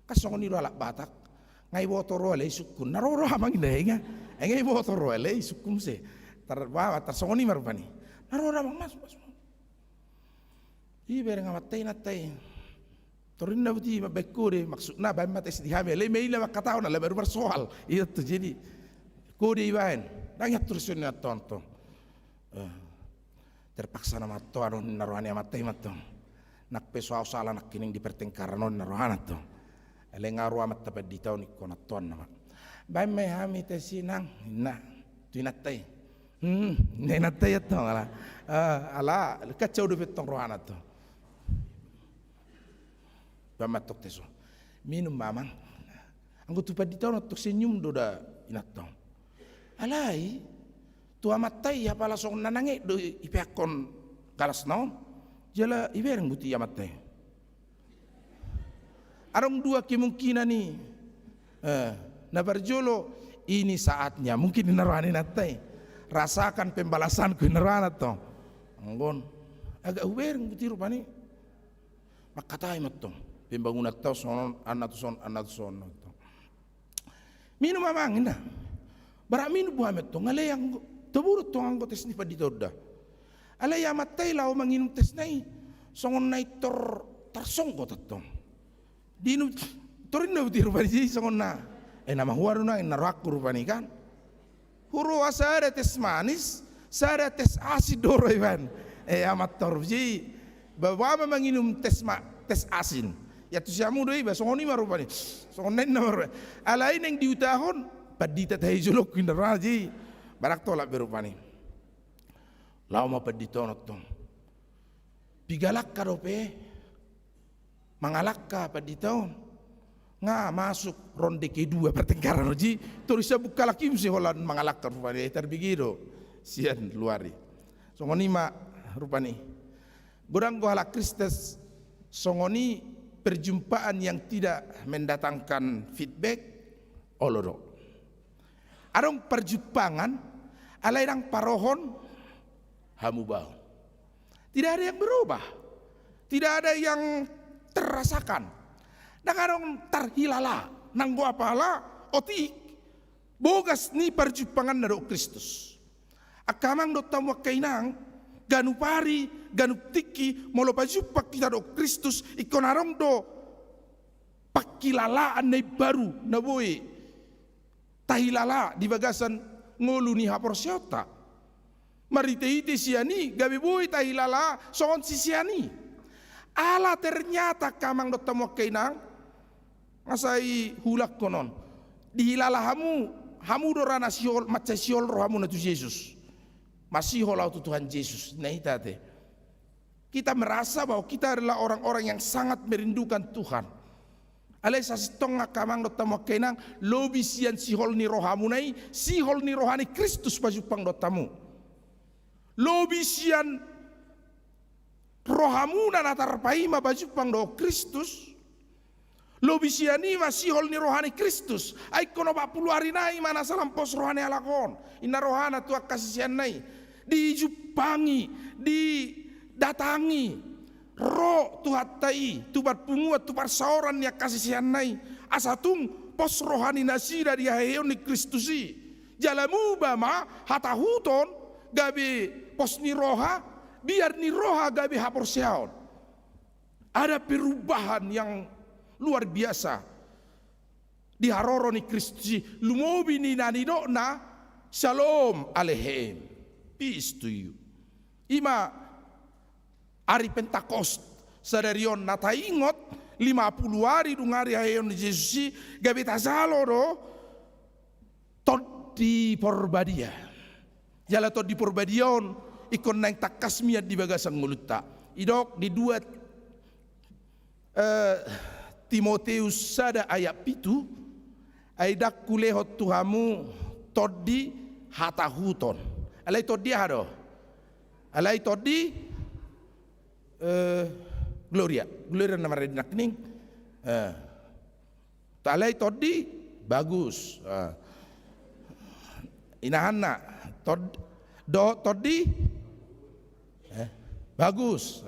kasongon ni alak Batak ngai botoro le sukun naroro amangin dahenga ngai botoro le sukun se tarbawa tarsongoni marupani naroro amang mas iber ngamatay natay torin na buti mabekure maksudna ba mates dihame le meila makatao na le baru bersoal itu jadi kode ibaen nanya tursun na tonton terpaksa nama to anon narohani amatay matong nakpeso salah nak kining di pertengkaran non narohana to ele ngaru amat tapad di tahun ikon aton nama ba me hami tesinang na tinatay nenatay to ala kacau do betong rohana to bamatok teso minum mamang anggo tupad di tahun tok senyum do da inatong alai tu amatay apa langsung nanange do ipeakon kalas naon jala ibereng buti amatay arong dua kemungkinan nih nabarjolo ini saatnya mungkin dinarohani natay rasakan pembalasan ku nerana to anggon agak ubereng buti rupani makatai matong pembangunan tau sonon anatuson minum amang ina bara minum buah metto ngale yang teburut to anggo tes ni paditoda ala ya matai lao manginum tes nai songon nai tarsongko tatong dinu torin na buti rupani songon na nama huaru na narakku rupani kan huru asara tes manis sara tes asin doro iban amat torji bawa manginum tes asin ya tu siamu doi ba songoni marupani songonen namar alain yang diutahon padita tahi julok kinaraji barak tolak berupani lama paditon tong pigalak karope mangalakka paditon nga masuk ronde kedua pertengkaran ji tulisnya buka laki mesti holan mangalakka rupani terbigido sian luari songoni ma rupani gorang gohala Kristus songoni perjumpaan yang tidak mendatangkan feedback oloro arong perjumpangan alairang parohon hamubau tidak ada yang berubah tidak ada yang terasakan dan arong tarhilala nanggo apala otik bogas ni perjumpangan naro Kristus akamang do tamu kainang ganu pari, ganu tiki, molo pajupak kita do Kristus, ikon arong do pakilalaan na baru na boy. Tahilala di bagasan ngolu ni hapor siota. Marite-ite siani, gabi boy tahilala, soon si siani. Ala ternyata kamang do tamo kainang, ngasai hulak konon. Dihilala hamu dorana siol, macam siol rohamu na tu Yesus. Masih holau tu Tuhan Yesus. Nah itate. Kita merasa bahwa kita adalah orang-orang yang sangat merindukan Tuhan. Alai sasitonga kamang do tamo kainang, lobi sian sihol ni rohamu nai, sihol ni rohani Kristus pajupang do tamu. Lobi sian rohamu na natarpai ma pajupang do Kristus. Lobi siani masihol ni rohani Kristus. Ai kono 40 hari nai mana salampos rohani alakon. Ina rohana tua kasisian nai. Dijupangi, didatangi. Roh tuhatai, tubat punguat, tubat sauran ya kasisian nai. Asatung pos rohani nasira dia heon ni Kristusi. Jalamu bama hatahuton gabi pos ni roha, biar ni roha gabi hapor siaon. Ada perubahan yang luar biasa di haroro ni Kristi lumobi ni nanido na shalom alehem, peace to you. Ima hari Pentakost sadarion nataingot 50 hari dungari hayon ni Yesusi gabi tazalo do tod di porbadia jala tod di porbadion ikon nang takasmiat di bagasan mulutta idok di 2 Timoteus sada ayat 7 aidak kulehot tuhamu todi hatahuton alai todi hado alai todi Gloria nama rednak ning alai todi bagus inahanna todi bagus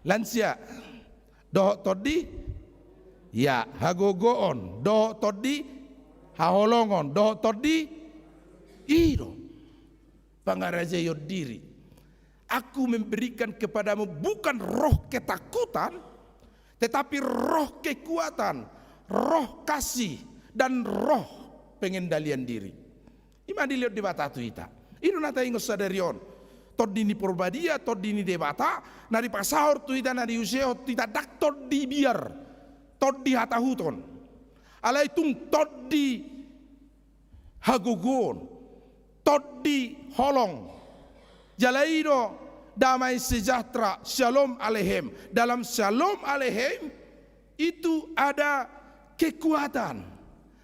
lansia doh todi ya hagogoon, doh todi haholongon, doh todi iro pangarajayo diri. Aku memberikan kepadamu bukan roh ketakutan, tetapi roh kekuatan, roh kasih dan roh pengendalian diri. Ima dilihat di batatu ita. Ino nata ingos sadarion. Todini porbadia, todini debata, nari pasahor tu ida nari useo tita dak todi biar, todi hatahuton, alai tung todi hagogon, todi holong, jalaido damai sejahtera, shalom alehem. Dalam shalom alehem itu ada kekuatan.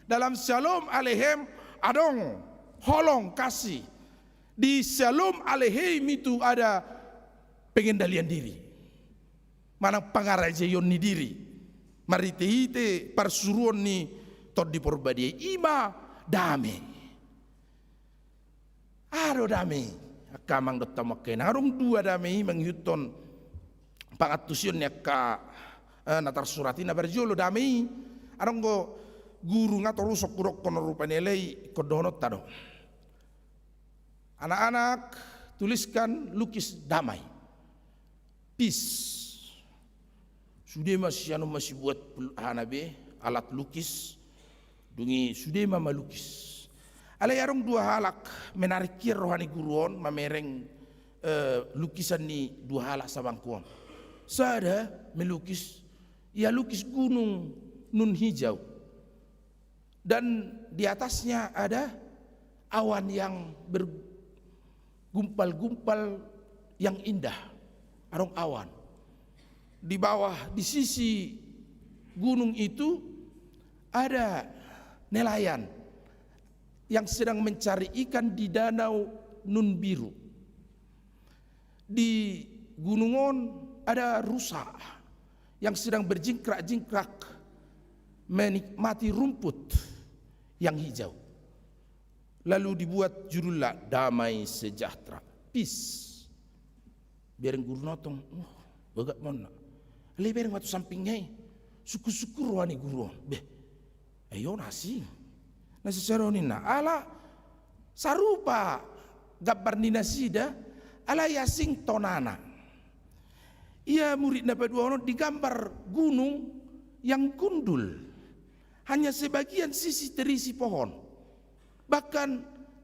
Dalam shalom alehem adong holong kasih. Di shalom alehem itu ada pengendalian diri. Mana pangarajayon ni diri. Marite-ite parsuruan ni tod di porbadia ima dame. Aro dame. Kamang dot tamaken. Harung 2 dame menghiton pangatusion ya ka natar suratina berjolo dame. Arong go guru ngator rusok kurok kono rupanelei kodonot tado. Anak-anak tuliskan lukis damai, peace. Sudah masih buat hanabe alat lukis, dungi sudah melukis. Alai arong 2 halak menarik rohani guruon mamereng lukisan ni 2 halak sabangkuon. Sada melukis, ia lukis gunung nun hijau dan di atasnya ada awan yang gumpal-gumpal yang indah, arong awan. Di bawah, di sisi gunung itu ada nelayan yang sedang mencari ikan di danau nun biru. Di gunungon ada rusa yang sedang berjingkrak-jingkrak menikmati rumput yang hijau. Lalu dibuat judullah damai sejahtera, peace. Biarin guru notong, bagat mana? Lebar ngatu sampingnya, suku-suku rohani guru. Beh, ayo nasi secara nina ala sarupa gambar nina sida alai asing tonana. Ia murid na paduano digambar gunung yang gundul, hanya sebagian sisi terisi pohon. Bahkan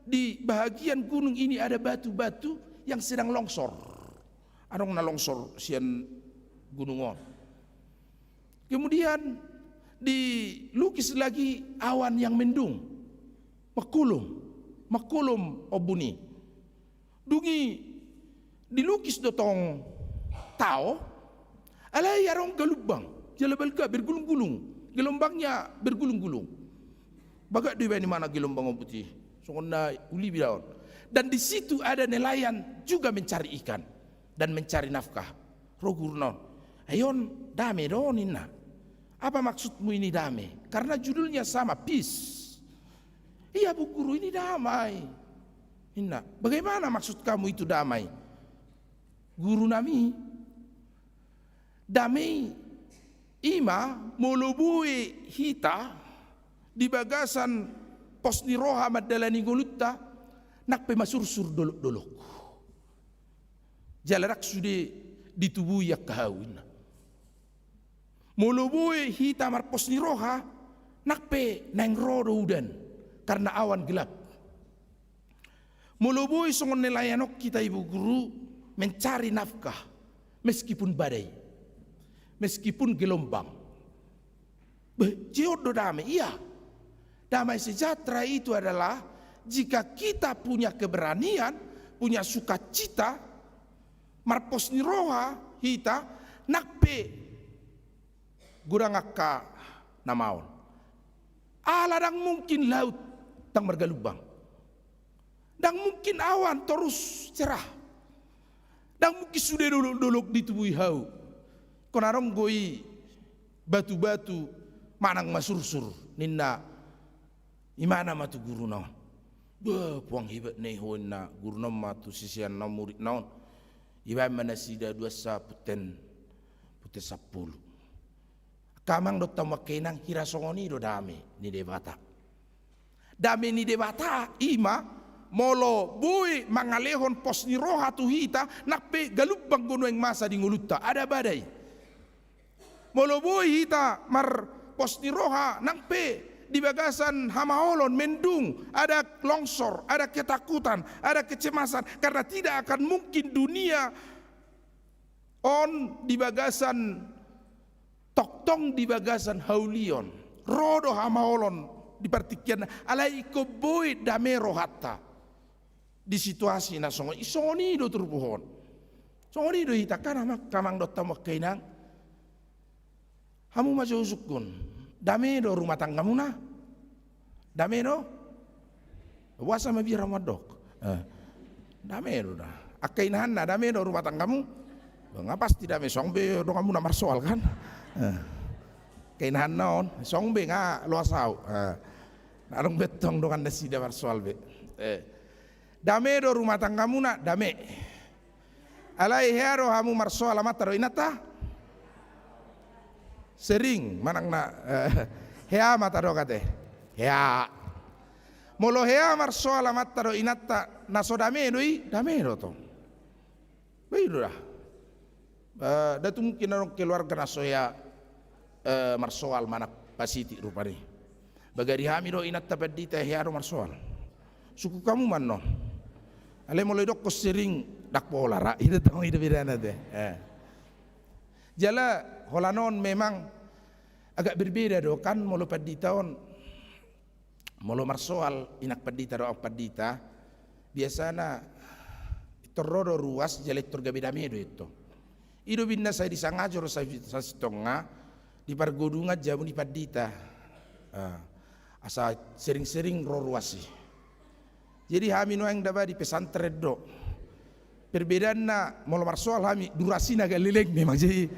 di bahagian gunung ini ada batu-batu yang sedang longsor. Anong na longsor sian gunungon. Kemudian dilukis lagi awan yang mendung, makulum obuni. Dungi dilukis dotong tao, alai arong galubang, jalabalka bergulung-gulung, gelombangnya bergulung-gulung. Baga di mana gelombang putih, songona uli bidaon. Dan di situ ada nelayan juga mencari ikan dan mencari nafkah. Rogurnon, ayon dame donina. Apa maksudmu ini damai? Karena judulnya sama, peace. Iya Bu Guru, ini damai. Inna, bagaimana maksud kamu itu damai? Guru nami, damai ima molobue hita di bagasan pos ni roha madalani golutta nak pemasursur dolok-dolok. Jalarak sudah ditubuhi yak kahawin. Molobue hita marpos ni roha nakpe nang rodo udan karena awan gelap. Molobue songon nelayanok kita Ibu Guru mencari nafkah meskipun badai, meskipun gelombang. Jodoh damai, iya. Damai sejahtera itu adalah jika kita punya keberanian, punya sukacita, marpos ni roha hita nakpe gurang akka namaon. Aladang mungkin laut tang margalubang. Dan mungkin awan terus cerah. Dan mungkin sudah dolok-dolok ditubuhi hau. Konarong goi batu-batu manang masursur ninna imana matu guru naon. Bah puang hibat nehon na guru naon matu sisian na murid naon. Iba manasida 2 puten 10. Kamang do tamakenang hirasongoni do dame ni debata. Dame ni debata ima molo bui mangalehon pos ni roha tu hita nakpe galubang gono yang masa di ngulutta ada badai. Molo bui hita mar pos ni roha nakpe di bagasan hamaolon mendung ada longsor, ada ketakutan, ada kecemasan karena tidak akan mungkin dunia on di bagasan toktong di bagasan haulion rodo hamaolon di partikian alai ko boy damero hatta di situasi na songo isoni do turpuhon soni do hitakana kamang do tamak kainang hamu majo usukun dame do rumah tanggamu na dame do wasa mabira madok dame do da akainahan na dame do rumah tanggamu ngapas tidak me songbe do kamu na marsoal kan kainahan naon songbe nga luasau narong betong do kan sida marsoal be dame do rumah tanggamu na dame alai hero hamu marsoal amat ro inata sering manang na hea mata do kate hea molo hea marsoal amat ro inata naso dame doi dame do to beido dah datu mungkin orang keluarga naso ya marsoal manak pasiti rupani bagari hami do inat tapadita hiaro marsoal suku kamu manno ale mulai dok sering dak pola ra itu tong itu bidana teh jala holanon memang agak berbeda do kan molo padita on molo marsoal inak padita do padita biasana torrodo ruas jale torgabeda medo itu ido binna saya disangajor saya sitonga di pargodunga jamu di padita asa sering-sering roruasi jadi hami no yang daba di pesantren do perbedaan na molo marsoal hami durasi agak leleng memang jadi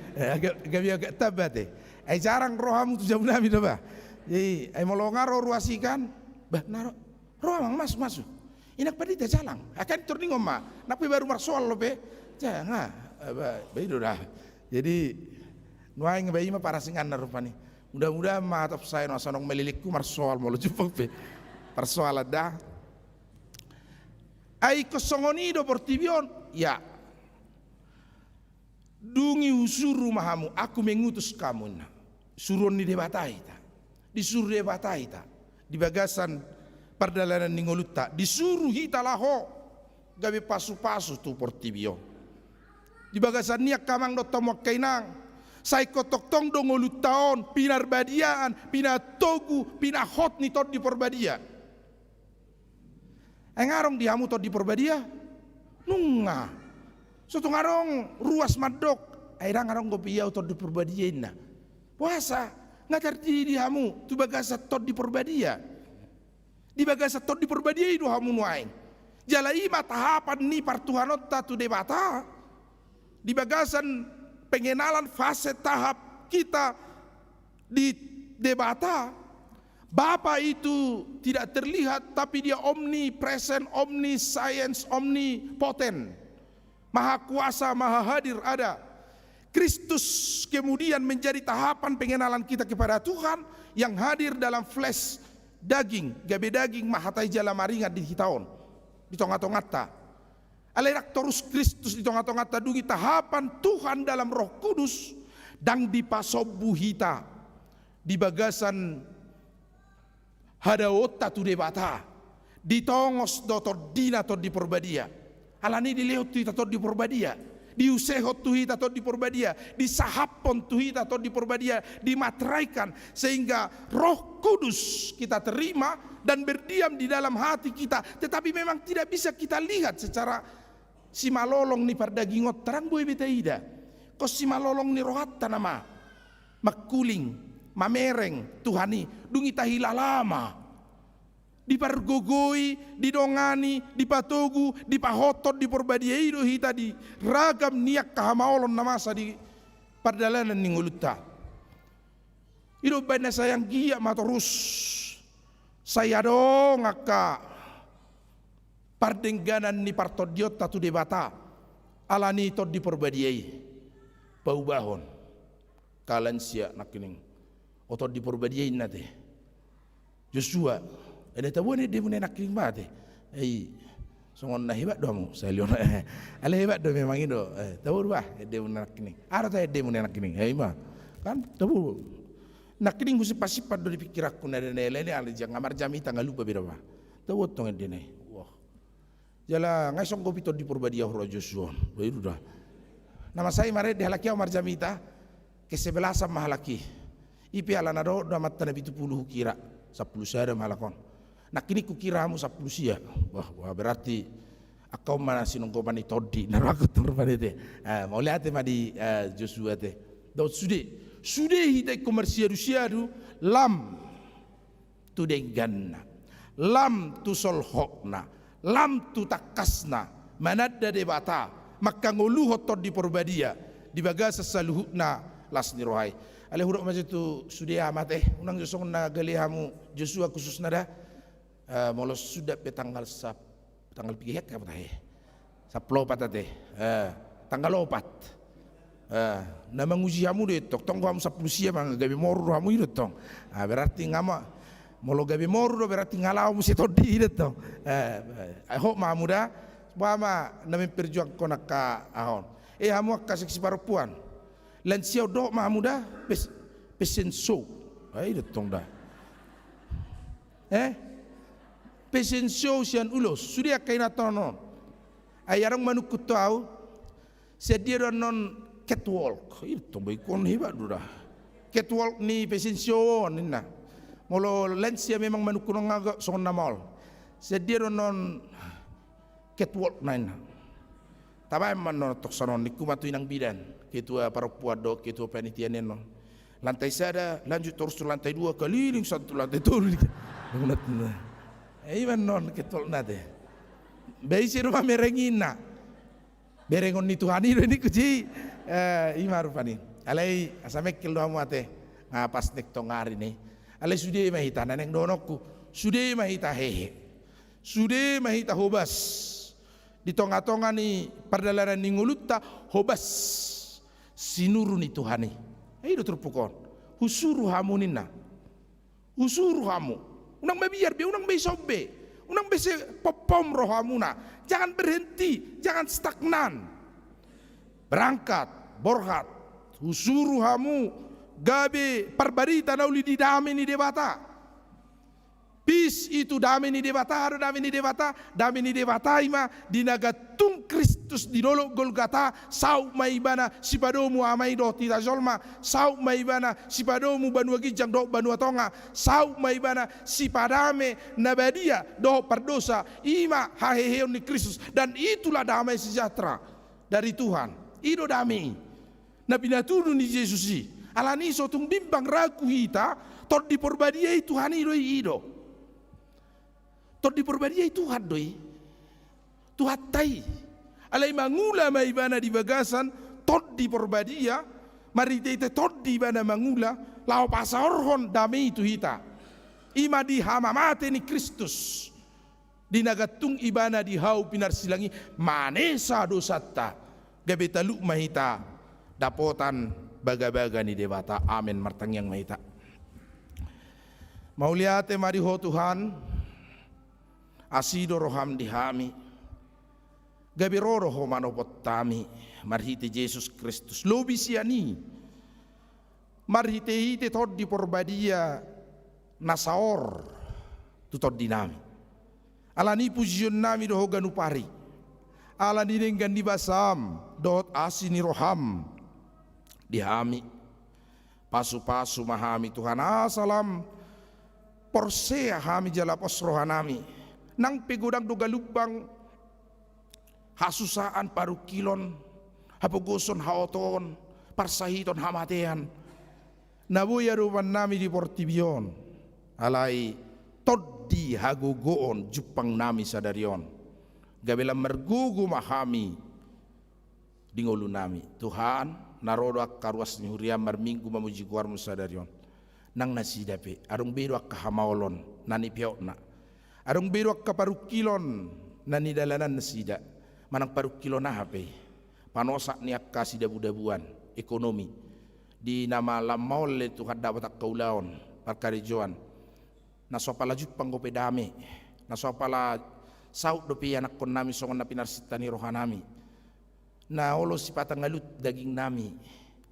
agak tabate jarang rohamu tu jamu nami daba jadi molo ngaro ruasi kan bah naro rohamang masuk inak padita jalang akan turning oma napi baru marsoal lope jangan beido dah jadi nuai ngebayi mah para singan rupani mudah-mudahan matop saya no sonong melilikku marsoal molo jupuk pe marsoal ada ai kosongoni do portibion ya. Dungi usuru mahamu, aku mengutus kamu. Suruh ni debatai ta. Disuruh debatai ta. Di bagasan perdalanan ningoluta. Disuruh hita laho. Gabi pasu-pasu tu portibio. Di bagasan niak kamang do tomo kainang. Sai kotok tong do ngolutaon. Pinar badiaan. Pina togu. Pina hot ni tod di porbadia. Engarong dihamu tod di porbadia. Nunga. Suatu ngarong ruas madok, airang ngarong gopiau tod di perbadia inna. Puasa ngajar di hamu, tu bagasa tod di perbadia. Di bagasa tod di perbadia itu hamu nuain. Jalai tahapan ni partuhanot tu debata. Di bagasan pengenalan fase tahap kita di debata. Bapa itu tidak terlihat tapi dia omnipresent, omniscience, omnipotent. Maha kuasa, maha hadir ada. Kristus kemudian menjadi tahapan pengenalan kita kepada Tuhan yang hadir dalam flesh daging, gabe daging mahatai jala maringat di hitaon, di tonga-tongata. Alerak torus Kristus di tonga-tongata dungi tahapan Tuhan dalam Roh Kudus dan dipasobu hita di bagasan hadaota tu debata, di tongos dotor dina to di perbadia. Alani dilihat tu hita di porbadia, diusehot tu hita di porbadia, disahapon tu hita di porbadia, dimateraikan sehingga Roh Kudus kita terima dan berdiam di dalam hati kita. Tetapi memang tidak bisa kita lihat secara si malolong ni pardagingot terang boy beta ida. Kos si malolong ni rohatta nama makuling, mamereng Tuhani dungi tahila lama. Dipargogoi, didongani, dipatogu, dipahotot, diporbadiai do hita di ragam niak kahamaolon namasa di pardalanan ninguluta. Ido bana sayang giya matorus. Saya dong aka pardengganan ni partodiot tatu debata. Alani tot diporbadiai. Paubahon. Kalan siya nakining. Otot diporbadiai nate. Joshua ada tahu ni dia punya nak kirim bate, songon na hebat doamu, saya lihat, ala hebat doa memang itu, tahu bah dia punya nak kirim, ada tak dia punya nak kirim, mah, kan tahu, nak kirim gusi pasti pada di pikir aku nada nela ni ala jangan ngamar jami tanggal lupa berapa, tahu tong dia ni, wah, jala ngasong kopi to di perbadia horo Joshua, baru dah, nama saya mare di halaki amar jami ta, kesebelasan mahalaki, ipi ala nado damat tanah itu 10 kira, 10 saya mahalakon. Nak kini kukiramu 10 sia. Wah berarti akau mana sinongko mani todi narakut terpade te. Mau lihat madi Joshua te. Daud sude hita komersia rusiadu lam tu dengganna. Lam tu solhokna. Lam tu takasna. Manada debata. Maka ngoluhot tod di porbadia. Di bagasa saluhukna lasni rohai. Ale huruk macam tu sude amat unang josong na galihamu Joshua khusus nada. Molos sudah tanggal pihak apa teh? 10 patate. Tanggal 4. Nama nguji kamu deh, tong kamu 10 sia mang gabi moru kamu itu tong. Berarti ngama molo gabi moru berarti ngalau mesti todi itu tong. Ahok mamuda, bama nama perjuang konak ka ahon. Kamu kasih si perempuan. Lansia dok mamuda pesen so. Itu tong dah. Pesensyo sian ulos sudah kaina tonon ayarang manukut tahu sedia non catwalk itu baik kon hebat dah catwalk ni pesensyo nina molo lensia memang manukut ngagak son namal sedia non catwalk nina tabay man non tok sanon niku matu inang bidan ketua perempuan dok ketua panitia nenon lantai sada lanjut terus lantai 2 keliling satu lantai turun Iman non ketol nade, beisi rumah merengina, berengon ni Tuhan ini kuci, imar pani, alai asamek kilo amate, ngapas nek tongar ini, alai sudah mahita naneng donokku, sudah mahita hehe, sudah mahita hobas, di tonga-tonga ni perdalanan ni nguluta hobas, sinuru ni Tuhan ini, itu terpukon, usuru hamu nina, usuru hamu. Unang mabiar be, unang may sobe. unang bese popom rohamuna. Jangan berhenti, jangan stagnan. Berangkat, borhat, husuru hamu, gabe parbarita nauli di dami ni debata. Peace itu dami ni debata, dami ni debata ima dinagatung Kristus di lolo Golgata, sau maibana sipadomu amai do tita zolma, sau maibana sipadomu banua gijang do banua tonga, sau maibana sipadame nabadia do perdosa ima haheheon ni Kristus, dan itulah damai sejahtera dari Tuhan. Ido damai nabi natunu ni Yesusi alani sotung bimbang ragu hita tot di porbadia Tuhan ido tot di porbadia Tuhan doi Tuhan tai alai mangula maibana di bagasan tot di porbadia mari te tot di bana mangula lao pasahorhon damai itu hita ima di hamamate ni Kristus dinagatung ibana di hau pinar silangi manesa dosata gabe taluk mahita dapotan baga-baga ni debata. Amin martang yang mahita. Mauliate mariho Tuhan asido roham dihami gabe roro ho manopot tami marhite Yesus Kristus lobi siani marhite hite tod di porbadia nasaor tutod dinami alani pujion nami doho ganupari ala dinenggan di basam dot asini roham dihami pasu-pasu mahami Tuhan asalam porsea hami jalapos rohanami nang pegodang doga lubang hasusaan paru kilon hapogoson haoton parsahiton hamatean nabuya ruman nami di portibion alai toddi hagogoon jupang nami sadarion gabelang mergugu mahami di ngolu nami Tuhan narodo ak karuas ni huriam marminggu mamuji kuar musadarion nang nasidape arung bedo ak kahamawlon nani piotna arung bedo ak kaparukilon nani dalanan nasida manang parukilon na hape panosak ni ak kasida budabuan ekonomi di nama lamol Tuhan dapat ak kaulaon parkarejoan nasopala jupang gopedame nasopala saut dopi anak kon nami songon na pinarsitani rohanami na olo si patang ngalut daging nami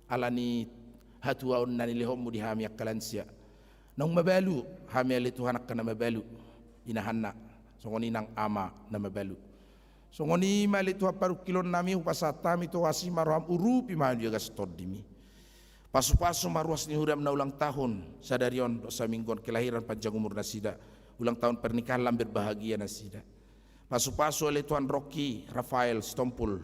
alani hatuaon nani lehom di hami akalansia nang mabalu hami ali Tuhan ak na mabalu inahanna songoni nang ama na mabalu songoni mali Tuhan paru kilon nami upasatami to asima roham urupi ma dia gastod dimi pasu-pasu maruas ni huram na ulang tahun sadarion dosa minggon kelahiran panjang umur nasida ulang tahun pernikahan lam berbahagia nasida pasu-pasu oleh Tuan Rocky Rafael Stompul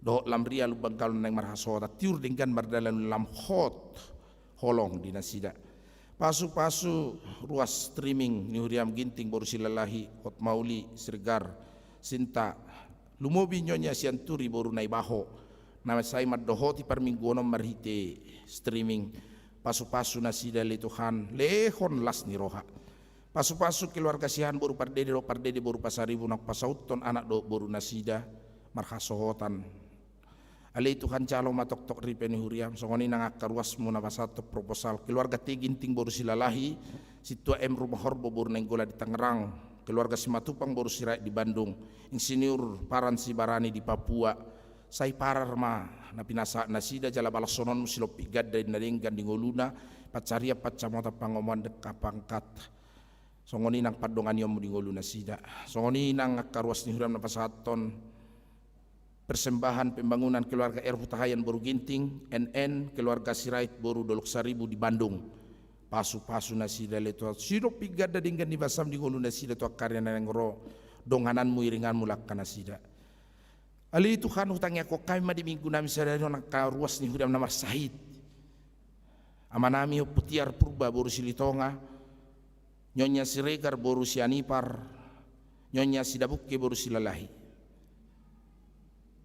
doh lamria lubang kalon nang marhasota tiur dengan mardalan lam hot holong di nasida pasu-pasu ruas streaming ni huriam ginting boru silalahi hot mauli sirgar sinta lumobi nyonya sianturi boru nai baho nama saya maddohoti permingguono marhite streaming pasu-pasu nasida le Tuhan lehon las ni roha pasu-pasu keluarga sihan boru pardede boru pasaribu nak pasauton anak do boru nasida marhasohotan ale Tuhan calo matok tok ripeni huriam songoni nang akaruas mu na pasato proposal keluarga tiginting boru silalahi situa rumah horbo boru nenggola di Tangerang keluarga Simatupang boru sirai di Bandung insinyur paran Sibarani di Papua sai parar ma na pinasa nasida jala balasonon silopi gadda nadenggan di ngoluna pacaria pacamota pangoman dekapangkat songoni nang padongan yom di ngolu nasida songoni nang karuas ni huram na pasaton persembahan pembangunan keluarga Hutahayan boru ginting NN keluarga Sirait boru Dolok Saribu di Bandung pasu-pasu nasida leto siro pigada dinggan di basam di ngolu nasida to karya nang ro dongananmu iringanmu lakkan nasida ali Tuhan hutangnya kok kami di minggu nami sadari nang karuas ni huram na Sahid amanami putiar purba boru Silitonga nyonya Siregar boru sianipar nyonya Sidabukke boru silalahi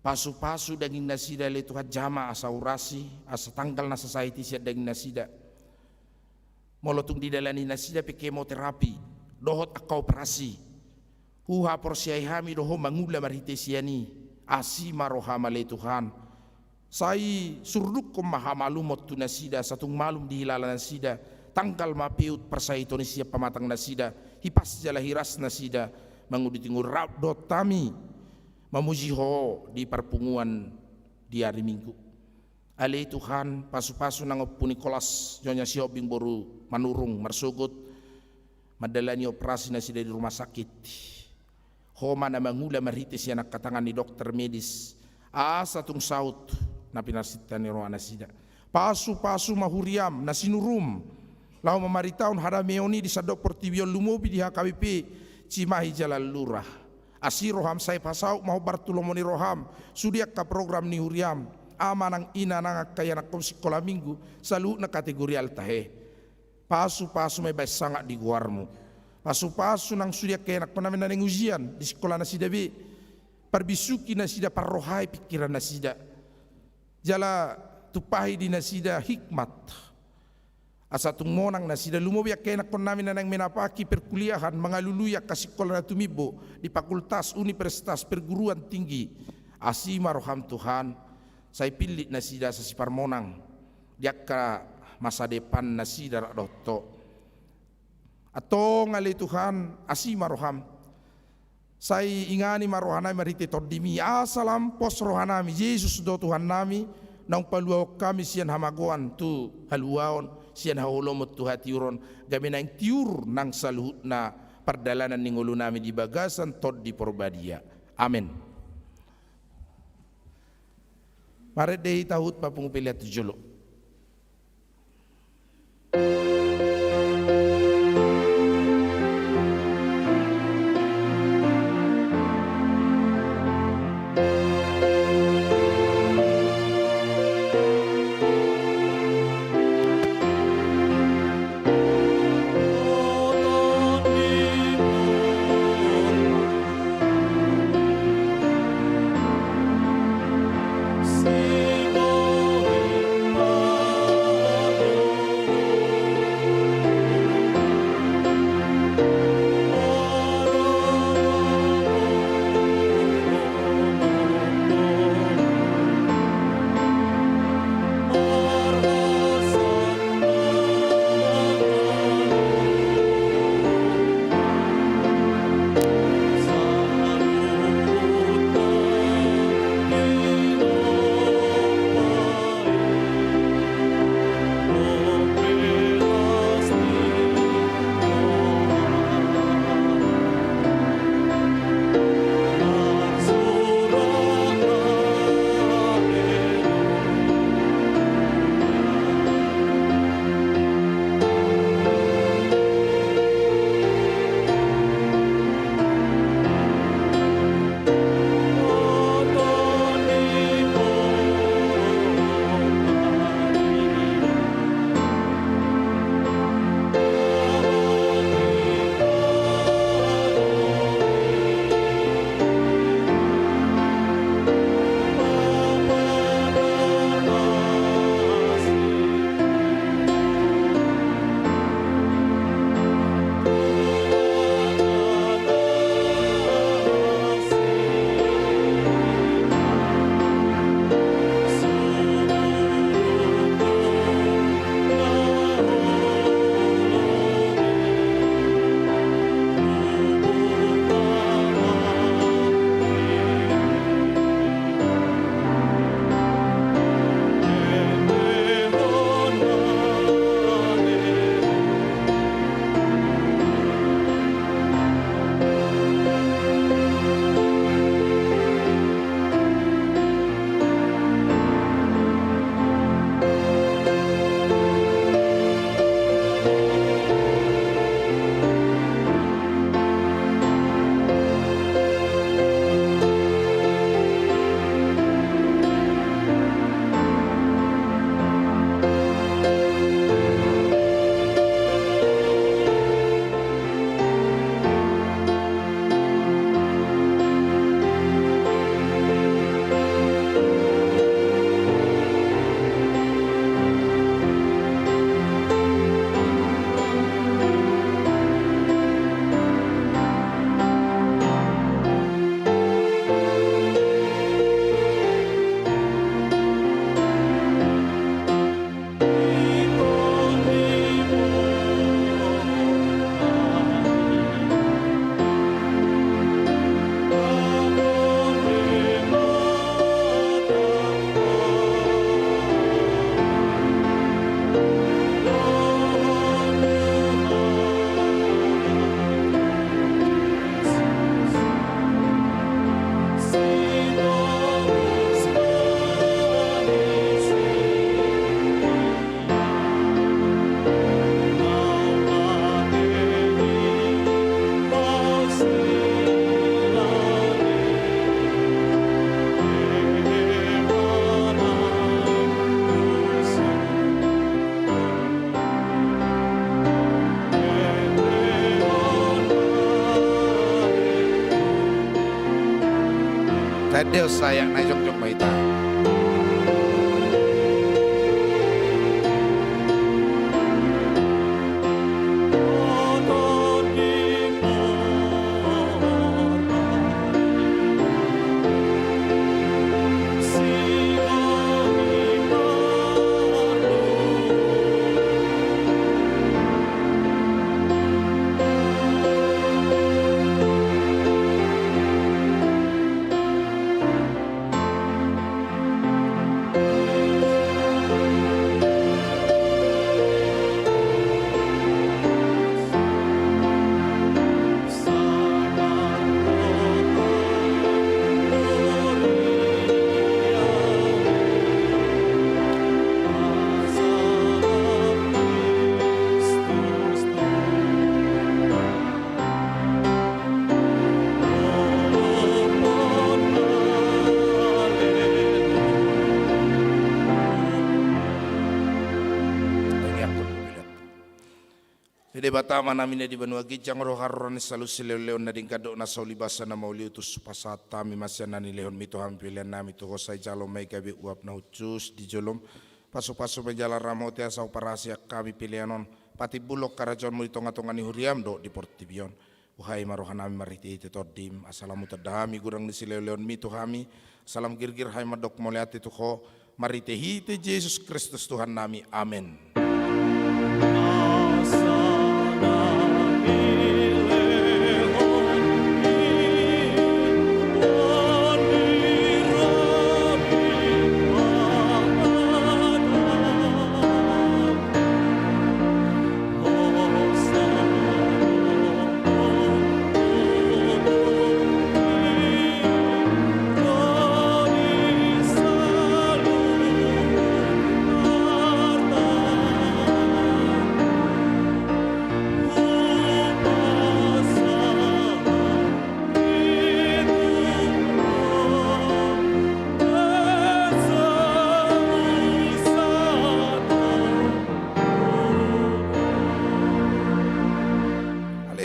pasu-pasu daging nasida le Tuhan jama asa urasi asa tanggal na society siya daging nasida molotung didalani nasida pe kemoterapi dohot akau operasi huha porsiai hami doho mangula marhite siani asima rohama le Tuhan sai surduk kom mahamalumot tu nasida satung malum di hilalan nasida tanggal mapiut persaitoni siap pamatang nasida hipas jala hiras nasida menguditingur rabdot tami memuji ho di perpunguan di hari Minggu. Ale Tuhan pasu-pasu nangopuni kolas nyonya siobing boru manurung marsugut madalani operasi nasi dari rumah sakit. Ho mana mangula maritis yang katangan di dokter medis asa tung saut na pinarsitan ni roana sida. Pasu-pasu mahuriam na sinurum lau memaritaun harameoni di sadok portibion lumobi di HKBP Cimahi Jalan Lurah. Asi roham saya pasau mau bartulomoni roham sudiak ka program ni huriam amanang ina nangak kaya nakom sekolah minggu selalu na kategori altahe. Pasu-pasu may sangat di guarmu. Pasu-pasu nang sudiak kaya nak penamin nang ujian di sekolah nasida be. Parbisuki nasida parrohai pikiran nasida. Jala tupahi di nasida hikmat. Asatung monang nasida lumobiak kaya nak penamin nang menapaki perkuliahan mengaluluya ka sekolah na tumibo di fakultas universitas perguruan tinggi. Asima roham Tuhan. Saya pilih nasida sa si parmonang diakka masa depan nasida rakdoto atau ngali Tuhan asima roham saya ingani marohanami marite tordimi asalam pos rohanami Yesus do Tuhan nami nang paluaw kami sian hamagoan tu haluaon sian haulomot tu hatiuron gabi nang tiur nang saluhut na perdalanan ningulu nami di bagasan tod di porbadia. Amin. Mari deh tahut papung pilihat jolo. Sigo Deus sayang na jong maita. Pede batama namin na di banua gijang roh haron salu sileleon na dingkado na sa ulibasa na mauli utus pasata mi masya na nilehon mito hampilian nami to kosay jalom may kabi uap na hucus di jolom paso-paso may jala ramo tia sa operasi kami pilihanon pati bulok karajon mo itong atong ani huriam do di Portibion uhay marohan nami mariti iti tordim asalamu tadahami gurang ni sileleon mito hami salam girgir hay madok moliati to ko mariti hiti Jesus Kristus Tuhan nami amen.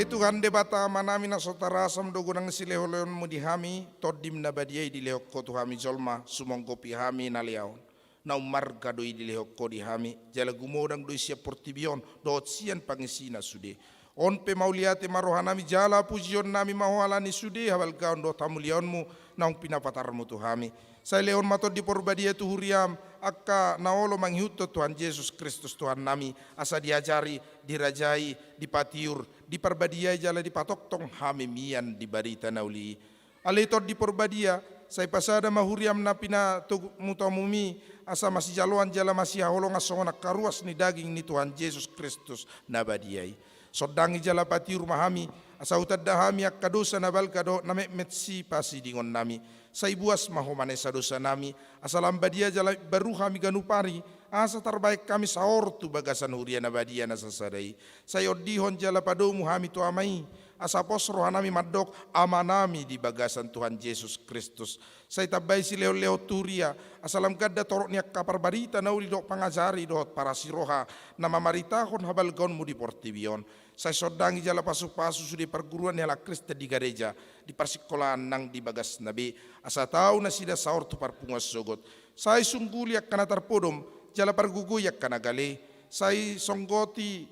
Tuhan debata manami na sotara sam dogo nang sileholeon mo di hami todim na badiyay di lehok ko tu hami jolma sumong kopi hami na liaon na umarga doi di lehok ko di hami jala gumodang doi siya Portibion doot siyan pangisina sude on pe mauliate marohanami jala pujion nami mahuala ni sude hawal gaon do tamulion mu naung pinapatar mo tu hami sa leon mato di porbadiya tu huriam akka naolo manghiuto Tuhan Yesus Kristus Tuhan nami asa diajari dirajai dipatiur diperbadiai jala dipatoktong hamimian di barita nauli alitor di porbadia say pasada mahuriam na pina mutamumi asa masih jaluan jala masih holong asonga karuas ni daging ni Tuhan Yesus Kristus nabadiai sodangi jala patiur mahami asa utad dahami akka dosa nabal kado name metsi pasi dingon nami say buas mahomane sa dosa nami asalam badia jala baru kami ganupari asa terbaik kami saor tu bagasan huria na badia na sasadai sayo dihon jala padomu hami tu amai asa posro hanami madok amanami di bagasan Tuhan Yesus Kristus say tabay si leo turia asalam gadda torok niya kapar barita na uli dok pangajari dot para siroha na mamaritahon habal gaon mo di Portibion say sodangi jala pasu-pasu sudi perguruan nila Krista di gereja di persikolahan nang di bagas nabi asa tau na sida saor tu parpungas sogot say sungguli ak kana tarpodom jala parguguyak kana gali say songgoti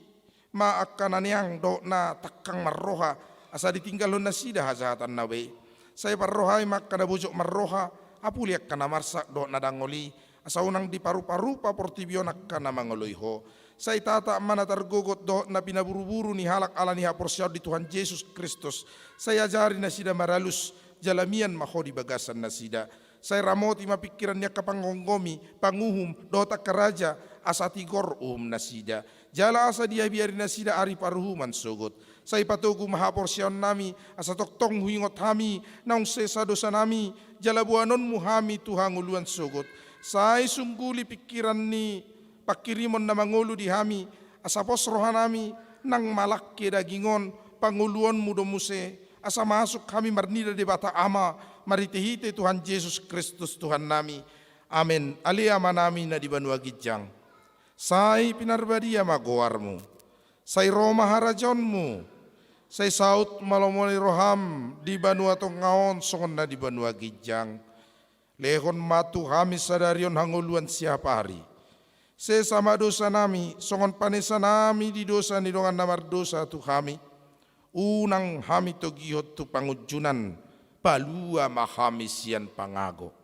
ma akkana niang do na takkang marroha asa ditinggalon na sida hajatan nawe say parrohay makkana bujok marroha apuliak kana marsak do na dangoli asa unang di paru-parupa Portibion akkana mangoloyho say tata mana targogot do na pinaburu-buru ni halak ala ni haporsyaw di Tuhan Yesus Kristus say ajari na sida maralus jalamian maho di bagasan na sida say ramoti mapikiran niya kapangonggomi panguhum dota karaja asa tigor na sida jala asa dia biarin na sida ari paruhuman sogot say patugu mahaporsyaw nami asa toktong huingot hami naung sesa dosa nami jala buanon muhami tuhanguluan sogot say sungguli pikiran ni pakirimon na mangulu di hami asapos rohanami nang malaki dagingon panguluan mudo muse asa masuk kami marnida di bata ama maritihite Tuhan Yesus Kristus Tuhan nami amen ali ama nami na di banua gijang say pinarbadia magoarmu say Roma harajonmu say saut malomoli roham di banua tong ngaon songon na di banua gijang Lehon matu hami sadarion hanguluan siapa hari. Sesama dosa nami, songon panesa nami di dosa ni dongan namar dosa tu kami. Unang hami to gihot tu pangujunan, palua mahami sian pangago.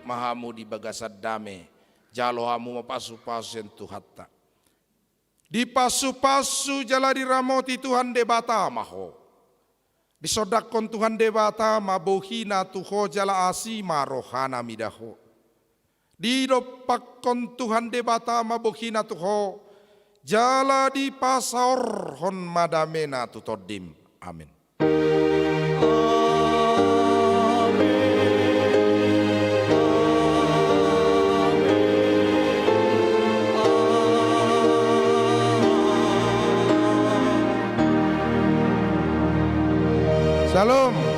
Mahamu di bagasad dame, jalo hamu mapasu-pasu sentuh hatta. Di pasu-pasu jala diramoti Tuhan debata maho. Disodakon Tuhan debata mabohina tuho jala asima rohana midaho. Di dopakon Tuhan debata mabohina tuho jala di pasaor hon madamena tutodim. Amin. Shalom.